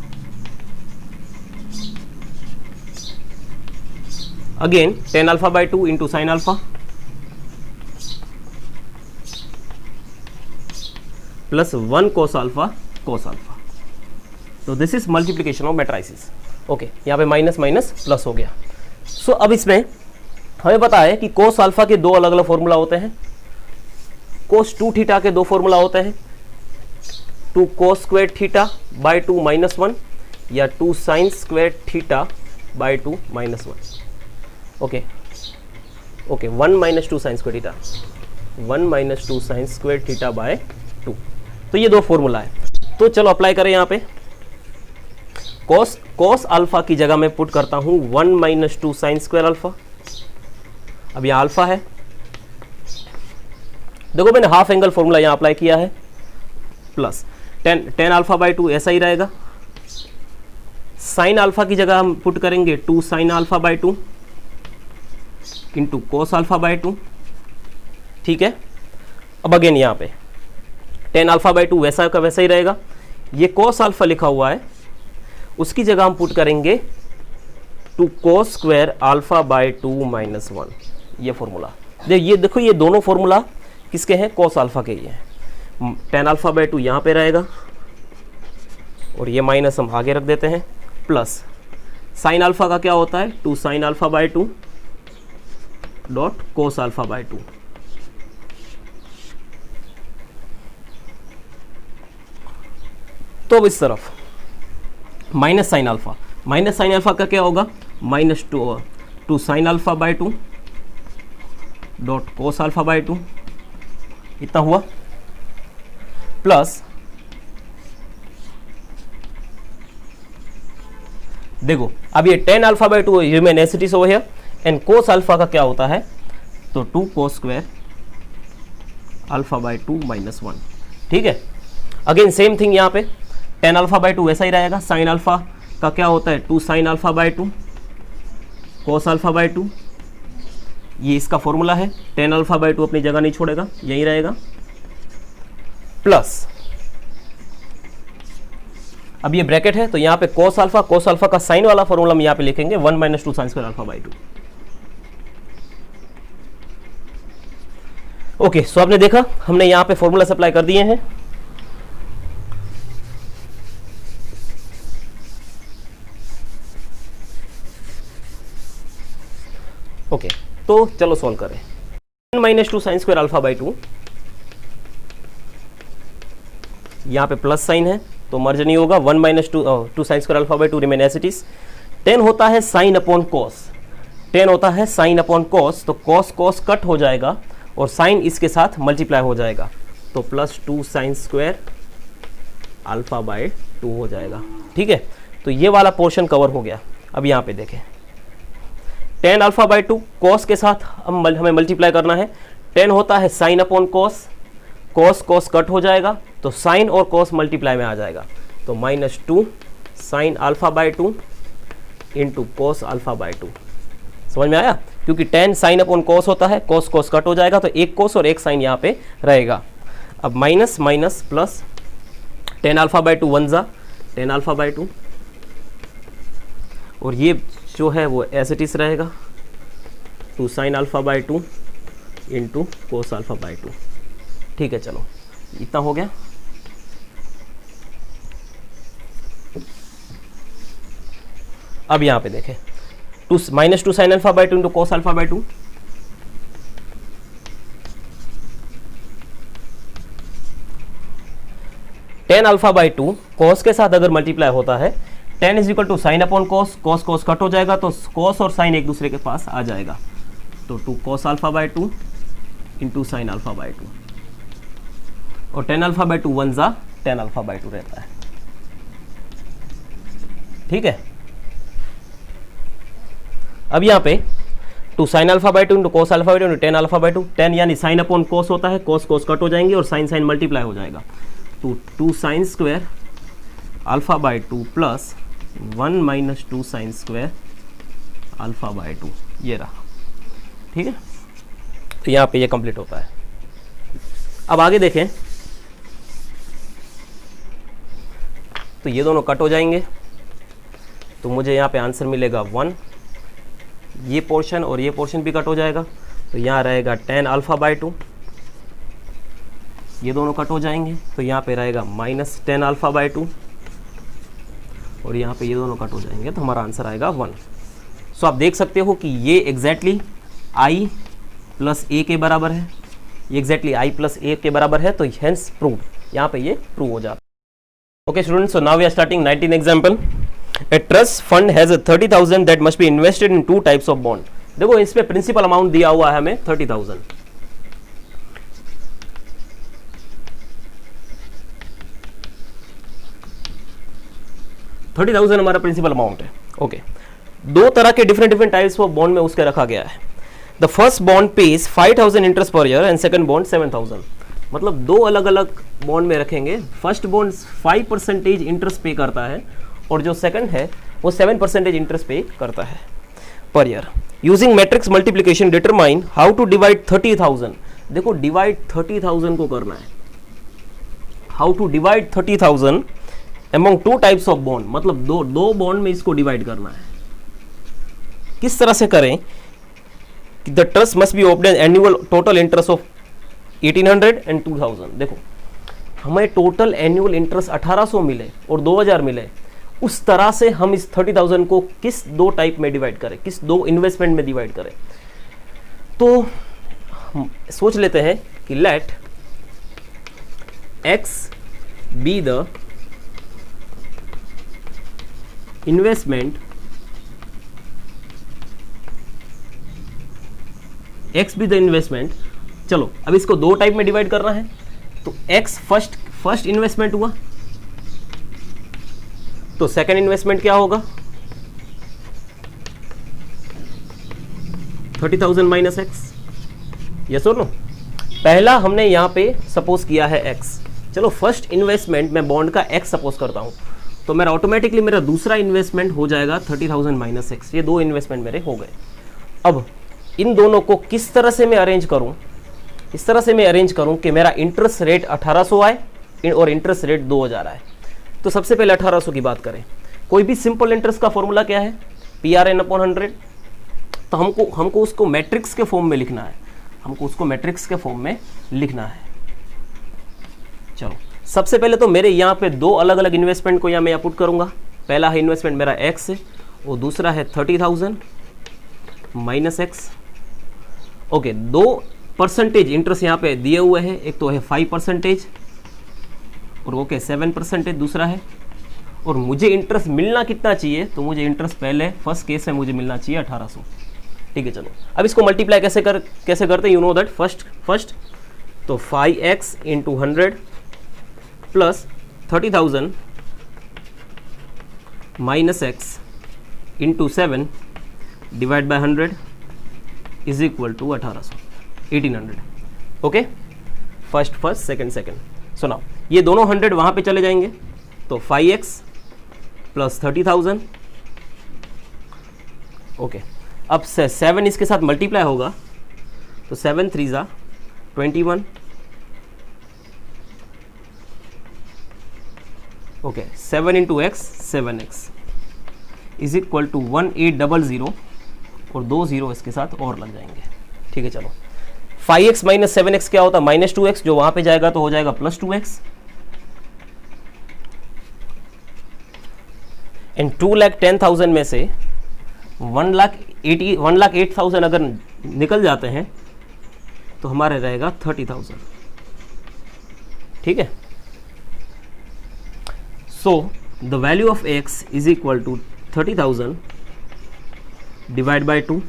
[SPEAKER 2] again 10α/2 into sin α plus 1 cos α cos α। तो this is multiplication of matrices. Okay, यहाँ पे माइनस माइनस प्लस हो गया। सो अब इसमें हमें पता है कि cos α के दो अलग अलग फॉर्मूला होते हैं, cos 2θ के दो फॉर्मूला होते हैं, 2 cos squared θ/2 -1 या 2 sin squared θ/2 -1। Okay 1 - 2 sin squared θ, 1 - 2 sin squared θ/2। तो ये दो फॉर्मूला है, तो चलो अप्लाई करें यहाँ पे। cos अल्फा की जगह मैं पुट करता हूँ 1 - 2 sin square अल्फा। अब यहाँ अल्फा है, देखो मैंने हाफ एंगल फॉर्मूला यहाँ अप्लाई किया है, प्लस 10α/2 ऐसा ही रहेगा, साइन अल्फा की जगह हम पुट करेंगे 2 sine alpha by 2 into cos alpha by 2, ठीक है। अब अगेन यहाँ पे टेन अल्फा बाई 2 वैसा का वैसा ही रहेगा। ये कोस अल्फा लिखा हुआ है, उसकी जगह हम पुट करेंगे 2 cos square alpha by 2 minus 1, ये फॉर्मूला। ये देखो, ये दोनों फॉर्मूला किसके हैं? कोस अल्फा के ही हैं। टेन अल्फा बाई 2 यहाँ पे रहेगा और ये माइनस हम आगे रख देते हैं, प्लस साइन अल्फा का क्या होता है? 2 sine alpha by 2 dot cos alpha by 2। तो अब इस तरफ माइनस साइन अल्फा का क्या होगा? Minus 2 sine alpha by 2 dot cos alpha by 2, इतना हुआ, प्लस देखो अब ये tan alpha by 2 remain as it is over here, and cos alpha का क्या होता है? तो 2 cos square alpha by 2 minus 1, ठीक है। अगेन सेम थिंग यहाँ पे टेन अल्फा बाई 2 वैसा ही रहेगा। साइन अल्फा का क्या होता है? 2 sine alpha by 2 cos alpha by 2, ये इसका फॉर्मूला है। टेन अल्फा बाई 2 अपनी जगह नहीं छोड़ेगा, यही रहेगा, प्लस अब ये ब्रैकेट है तो यहाँ पे कोस अल्फा का साइन वाला फॉर्मूला हम यहाँ पे लिखेंगे 1 minus 2 sine square alpha by 2। Okay, so आपने देखा हमने यहाँ पे फॉर्मूला अप्लाई कर दिए हैं। ओके, तो चलो सॉल्व करें। 1 minus 2 sine square alpha by 2, यहाँ पे प्लस साइन है तो मर्ज नहीं होगा। 1 minus 2 sine square alpha by 2 remain as it is. 10 होता है साइन अपॉन कॉस, 10 होता है साइन अपॉन कॉस, तो कॉस कॉस कट हो जाएगा और साइन इसके साथ मल्टीप्लाई हो जाएगा, तो plus 2 sine square alpha by 2 हो जाएगा, ठीक है। तो ये वाला पोर्शन कवर हो गया। अब यहाँ पे देखें, टेन अल्फा बाई 2 कॉस के साथ हमें मल्टीप्लाई करना है। 10 होता है sine upon cos, cos cos cut हो जाएगा तो साइन और कॉस मल्टीप्लाई में आ जाएगा, तो minus 2 sine alpha by 2 into cos alpha by 2। समझ में आया? क्योंकि 10 साइन अपॉन कॉस होता है, कॉस कॉस कट हो जाएगा तो एक कॉस और एक साइन यहाँ पे रहेगा। अब minus minus plus 10 alpha by 2 1 जा 10 अल्फा बाई 2, और ये जो है वो एज इट इज रहेगा 2 sine alpha by 2 into cos alpha by 2, ठीक है। चलो इतना हो गया। अब यहां पे देखें, minus 2 sine alpha by 2 into cos alpha by 2, tan alpha by 2 cos के साथ अगर मल्टीप्लाई होता है, 10 is equal to sine upon cos, cos cos cut हो जाएगा तो कॉस और साइन एक दूसरे के पास आ जाएगा, तो 2 cos alpha by 2 into sine alpha by 2, और 10 अल्फा बाई 2 1 जा 10 अल्फा बाई 2 रहता है, ठीक है। अब यहाँ पे 2 sine alpha by 2 into cos alpha by 2 into 10 alpha by 2, 10 यानी साइन अपॉन कोस होता है, कोस कोस कट हो जाएंगे और साइन साइन मल्टीप्लाई हो जाएगा, तो 2 sine square alpha by 2 plus 1 minus 2 sine square alpha by 2, ये रहा, ठीक है। तो यहाँ पे ये कंप्लीट होता है। अब आगे देखें तो ये दोनों कट हो जाएंगे, तो मुझे यहाँ पे आंसर मिलेगा 1, ये पोर्शन और ये पोर्शन भी कट हो जाएगा, तो यहाँ रहेगा 10 अल्फा बाई 2, ये दोनों कट हो जाएंगे तो यहाँ पे रहेगा माइनस 10 अल्फा बाई 2, और यहाँ पे ये दोनों कट हो जाएंगे तो हमारा आंसर आएगा 1। सो आप देख सकते हो कि ये एग्जैक्टली i प्लस ए के बराबर है, ये एग्जैक्टली i प्लस ए के बराबर है, तो हेंस प्रूव, यहाँ पे ये प्रूव हो जाता है। Okay students, so now we are starting 19 example. A trust fund has 30,000 that must be invested in 2 types of bond. देखो इस पे प्रिंसिपल अमाउंट दिया हुआ है हमें 30,000, हमारा प्रिंसिपल अमाउंट है। ओके, दो तरह के डिफरेंट टाइप्स ऑफ बॉन्ड में उसके रखा गया है। The first bond page 5,000 interest per year and second bond 7,000। मतलब दो अलग अलग बॉन्ड में रखेंगे। फर्स्ट बॉन्ड 5% इंटरेस्ट पे करता है और जो सेकंड है वो 7% इंटरेस्ट पे करता है per year. Using matrix multiplication determine how to divide 30,000। देखो डिवाइड 30,000 को करना है, how to divide 30,000 among two types of bond, मतलब दो बॉन्ड में इसको डिवाइड करना है। किस तरह से करें कि the trust must be obtain annual total interest of 1800 and 2000। देखो हमें टोटल एनुअल इंटरेस्ट 1800 मिले और 2000 मिले, उस तरह से हम इस 30,000 को किस दो टाइप में डिवाइड करें, किस दो इन्वेस्टमेंट में डिवाइड करें। तो हम सोच लेते हैं कि let x be the investment, x be the investment. चलो अब इसको दो टाइप में डिवाइड करना है, तो एक्स फर्स्ट इन्वेस्टमेंट हुआ, तो सेकंड इन्वेस्टमेंट क्या होगा 30,000 माइनस एक्स, यस और नो। पहला हमने यहां पे सपोज किया है एक्स, चलो फर्स्ट इन्वेस्टमेंट मैं बॉन्ड का एक्स सपोज करता हूं, तो मेरा ऑटोमेटिकली मेरा दूसरा इन्वेस्टमेंट हो जाएगा 30,000 माइनस एक्स। ये दो इन्वेस्टमेंट मेरे हो गए। अब इन दोनों को किस तरह से मैं अरेंज करूं, इस तरह से मैं अरेंज करूं कि मेरा इंटरेस्ट रेट 1800 आए और इंटरेस्ट रेट 2000 आए। तो सबसे पहले 1800 की बात करें, कोई भी सिंपल इंटरेस्ट का फॉर्मूला क्या है PRN/100। तो हमको उसको मैट्रिक्स के फॉर्म में लिखना है, हमको उसको मैट्रिक्स के फॉर्म में लिखना है। चलो सबसे पहले तो मेरे यहाँ पे दो अलग अलग इन्वेस्टमेंट को यहाँ मैं पुट करूंगा। पहला है इन्वेस्टमेंट मेरा एक्स है और दूसरा है 30,000 माइनस एक्स। ओके, दो परसेंटेज इंटरेस्ट यहाँ पे दिए हुए हैं, एक तो है 5% और ओके 7% दूसरा है। और मुझे इंटरेस्ट मिलना कितना चाहिए, तो मुझे इंटरेस्ट पहले फर्स्ट केस में मुझे मिलना चाहिए 1800। ठीक है, चलो अब इसको मल्टीप्लाई कैसे करते हैं, यू नो दैट। फर्स्ट तो 5x into 100 plus 30,000 minus x into 7 divide by 100 is equal to 1800। Okay, first second. So now ये दोनों 100 वहां पे चले जाएंगे, तो 5x प्लस 30,000। ओके, अब 7 इसके साथ मल्टीप्लाई होगा, तो 7 3 जा 21। Okay, 7 into x 7x is equal to 1800 और 2 0 इसके साथ और लग जाएंगे। ठीक है, चलो 5x माइनस 7x क्या होता है -2x, जो वहां पे जाएगा तो हो जाएगा +2x। एंड 2,10,000 में से 1,08,000 अगर निकल जाते हैं तो हमारे रहेगा 30,000। ठीक है, so the value of x is equal to 30,000 divide by 2।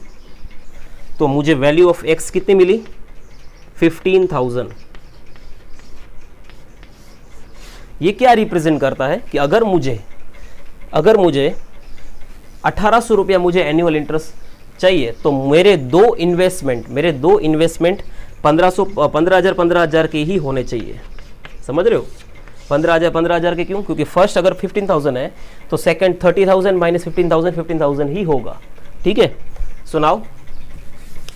[SPEAKER 2] तो मुझे वैल्यू ऑफ x कितनी मिली 15,000। ये क्या रिप्रेजेंट करता है कि अगर मुझे 1800 रुपया मुझे एनुअल इंटरेस्ट चाहिए, तो मेरे दो इन्वेस्टमेंट 15,000 के ही होने चाहिए। समझ रहे हो, 15,000 के क्यों, क्योंकि फर्स्ट अगर 15,000 है तो सेकंड 30,000 माइनस 15,000 ही होगा। ठीक है, सो नाउ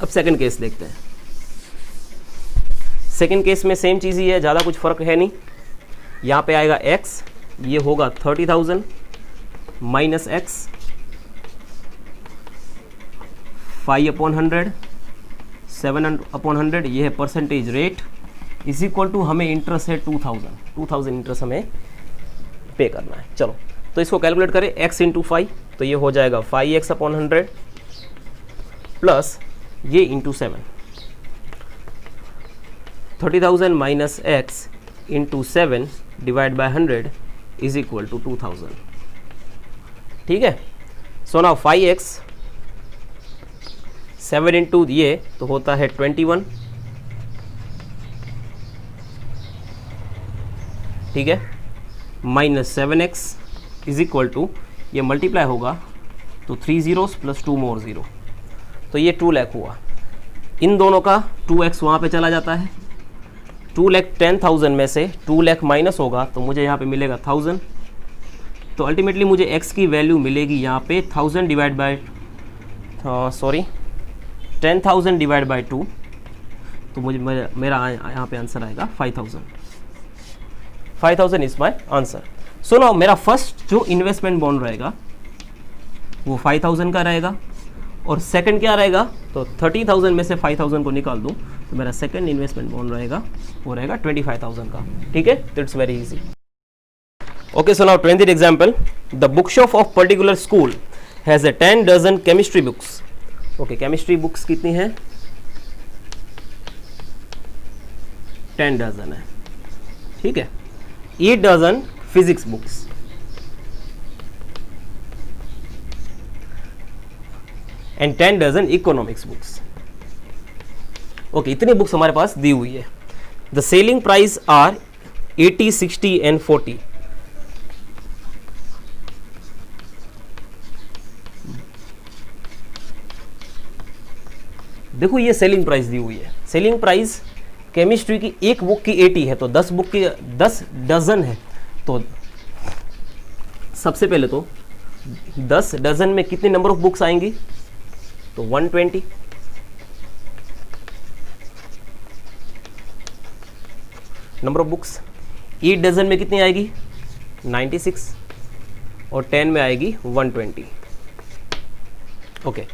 [SPEAKER 2] अब सेकंड केस देखते हैं। सेकंड केस में सेम चीज़ ही है, ज़्यादा कुछ फर्क है नहीं। यहाँ पे आएगा x, ये होगा 30,000 माइनस एक्स 5/100 7/100, ये है percentage rate is equal to हमें इंटरेस्ट है 2,000 इंटरेस्ट हमें पे करना है। चलो तो इसको कैलकुलेट करें, x इंटू 5 तो ये हो जाएगा 5x/100 प्लस ये into 7, 30,000 minus x into 7 divide by 100 is equal to 2,000। ठीक है, सो नाउ 5x 7 इंटू ये तो होता है 21। ठीक है, minus 7x is equal to ये मल्टीप्लाई होगा तो 3 zeros प्लस 2 more 0, तो ये 2 लाख हुआ। इन दोनों का 2x वहाँ पे चला जाता है। 2,10,000 में से 2 लाख माइनस होगा तो मुझे यहाँ पे मिलेगा 1000, तो अल्टीमेटली मुझे x की वैल्यू मिलेगी यहाँ पे 1000 डिवाइड बाय 10,000 डिवाइड बाय 2, तो मुझे मेरा यहाँ पे आंसर आएगा 5000 is my answer. So now मेरा फर्स्ट जो इन्वेस्टमेंट बॉन्ड रहेगा वो 5000 का रहेगा, और सेकंड क्या रहेगा, तो 30,000 में से 5000 को निकाल दूं तो मेरा सेकंड इन्वेस्टमेंट बॉन्ड रहेगा वो रहेगा 25,000 का। ठीक है, तो it's very easy. Okay, so now 20th example, the book shop of particular school has a 10 dozen chemistry books. Okay, chemistry books कितनी है, 10 डजन है। ठीक है, 8 dozen physics books, and 10 dozen economics books. Okay, इतनी books हमारे पास दी हुई है। The selling price are 80, 60 and 40। देखो ये सेलिंग प्राइस दी हुई है। सेलिंग प्राइस केमिस्ट्री की एक बुक की 80 है, तो 10 बुक की 10 डजन है, तो सबसे पहले तो 10 डजन में कितने नंबर ऑफ बुक्स आएंगी, तो 120। नंबर ऑफ बुक्स 8 डजन में कितनी आएगी, 96, और 10 में आएगी 120। Okay,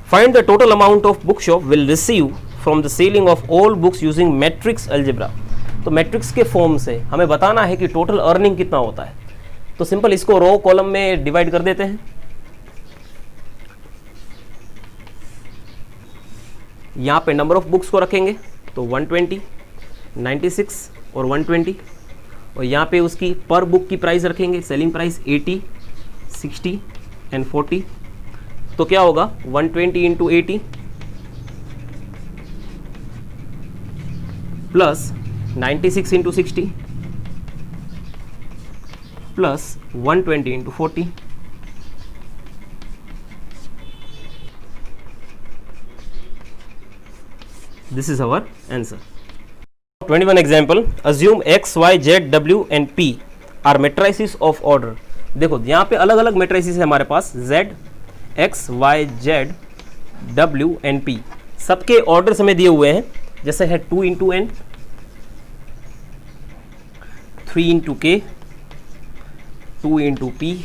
[SPEAKER 2] find the total amount of book shop will receive from the selling of all books using matrix algebra. तो मैट्रिक्स के फॉर्म से हमें बताना है कि टोटल अर्निंग कितना होता है। तो सिंपल इसको रो कॉलम में डिवाइड कर देते हैं। यहाँ पे नंबर ऑफ बुक्स को रखेंगे तो 120, 96 और 120, और यहाँ पे उसकी पर बुक की प्राइस रखेंगे, सेलिंग प्राइस 80, 60 एंड 40। तो क्या होगा, 120 into 80 plus 96 into 60 plus 120 into 40। This is our answer. 21 example, assume x, y, z, w and p are matrices of order। देखो यहाँ पे अलग अलग matrices है हमारे पास, z, x, y, z, w and p, सबके ऑर्डर्स हमें दिए हुए हैं। जैसे है 2 into n, 3 into k, 2 into p,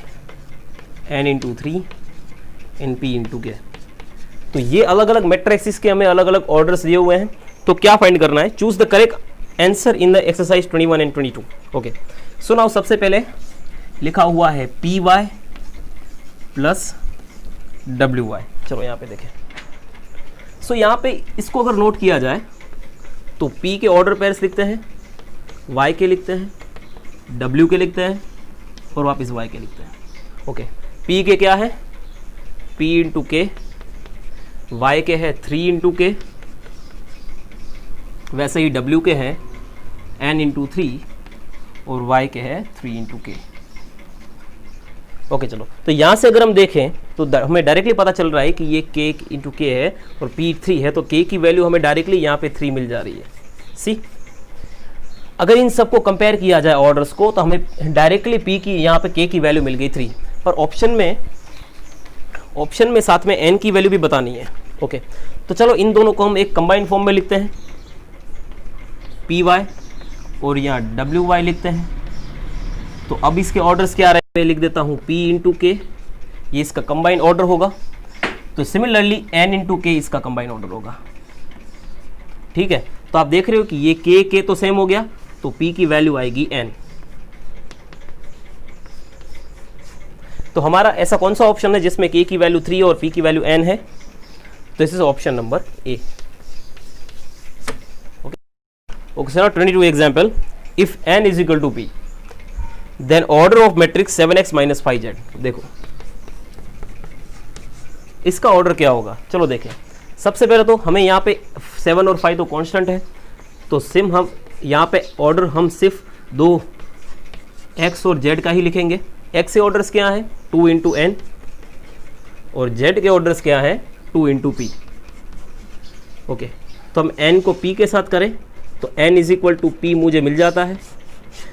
[SPEAKER 2] n into 3 and p into k। तो ये अलग अलग मैट्रिक्स के हमें अलग अलग ऑर्डर्स दिए हुए हैं। तो क्या फाइंड करना है, choose the correct answer in the exercise 21 and 22। Okay, so now सबसे पहले लिखा हुआ है P Y plus W Y. चलो यहाँ पे देखें। सो यहाँ पे इसको अगर नोट किया जाए तो पी के ऑर्डर पेयर्स लिखते हैं, वाई के लिखते हैं, डब्ल्यू के लिखते हैं और वापस वाई के लिखते हैं। ओके, पी के क्या है, पी इंटू के, y के है 3 इंटू के, वैसे ही w के है n इंटू 3 और y के है 3 इंटू के। ओके, चलो तो यहाँ से अगर हम देखें तो हमें डायरेक्टली पता चल रहा है कि ये k इंटू के है और p 3 है, तो k की वैल्यू हमें डायरेक्टली यहाँ पे 3 मिल जा रही है। सी, अगर इन सबको कंपेयर किया जाए ऑर्डर्स को तो हमें डायरेक्टली p की यहाँ पे k की वैल्यू मिल गई 3, पर ऑप्शन में साथ में n की वैल्यू भी बतानी है। ओके, तो चलो इन दोनों को हम एक कंबाइंड फॉर्म में लिखते हैं, पी वाई और यहाँ डब्ल्यू वाई लिखते हैं। तो अब इसके ऑर्डर्स क्या रहे, मैं लिख देता हूँ पी इंटू के, ये इसका कंबाइंड ऑर्डर होगा। तो सिमिलरली एन इंटू के इसका कंबाइंड ऑर्डर होगा। ठीक है, तो आप देख रहे हो कि ये के तो सेम हो गया, तो पी की वैल्यू आएगी एन। तो हमारा ऐसा कौन सा ऑप्शन है जिसमें के की वैल्यू 3 और पी की वैल्यू n है, तो this is option number A. Okay, sir 22 example, if n is equal to p then order of matrix 7x minus 5z। देखो इसका ऑर्डर क्या होगा, चलो देखें। सबसे पहले तो हमें यहाँ पे 7 और 5 तो कांस्टेंट है, तो सिम हम यहाँ पे ऑर्डर हम सिर्फ 2 x और z का ही लिखेंगे। x के ऑर्डर्स क्या है 2 इंटू एन और z के ऑर्डर्स क्या है 2 इंटू पी। ओके, तो हम n को p के साथ करें तो n is equal to P मुझे मिल जाता है।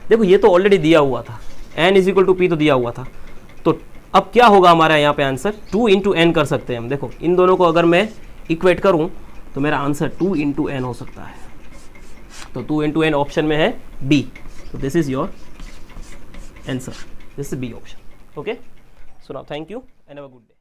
[SPEAKER 2] देखो ये तो ऑलरेडी दिया हुआ था, n is equal to P तो दिया हुआ था, तो अब क्या होगा हमारा यहाँ पे आंसर 2 इंटू एन कर सकते हैं हम। देखो इन दोनों को अगर मैं इक्वेट करूँ तो मेरा आंसर 2 इंटू एन हो सकता है, तो 2 इंटू एन ऑप्शन में है बी, तो this is your answer, this is B option. Okay, so now thank you and have a good day.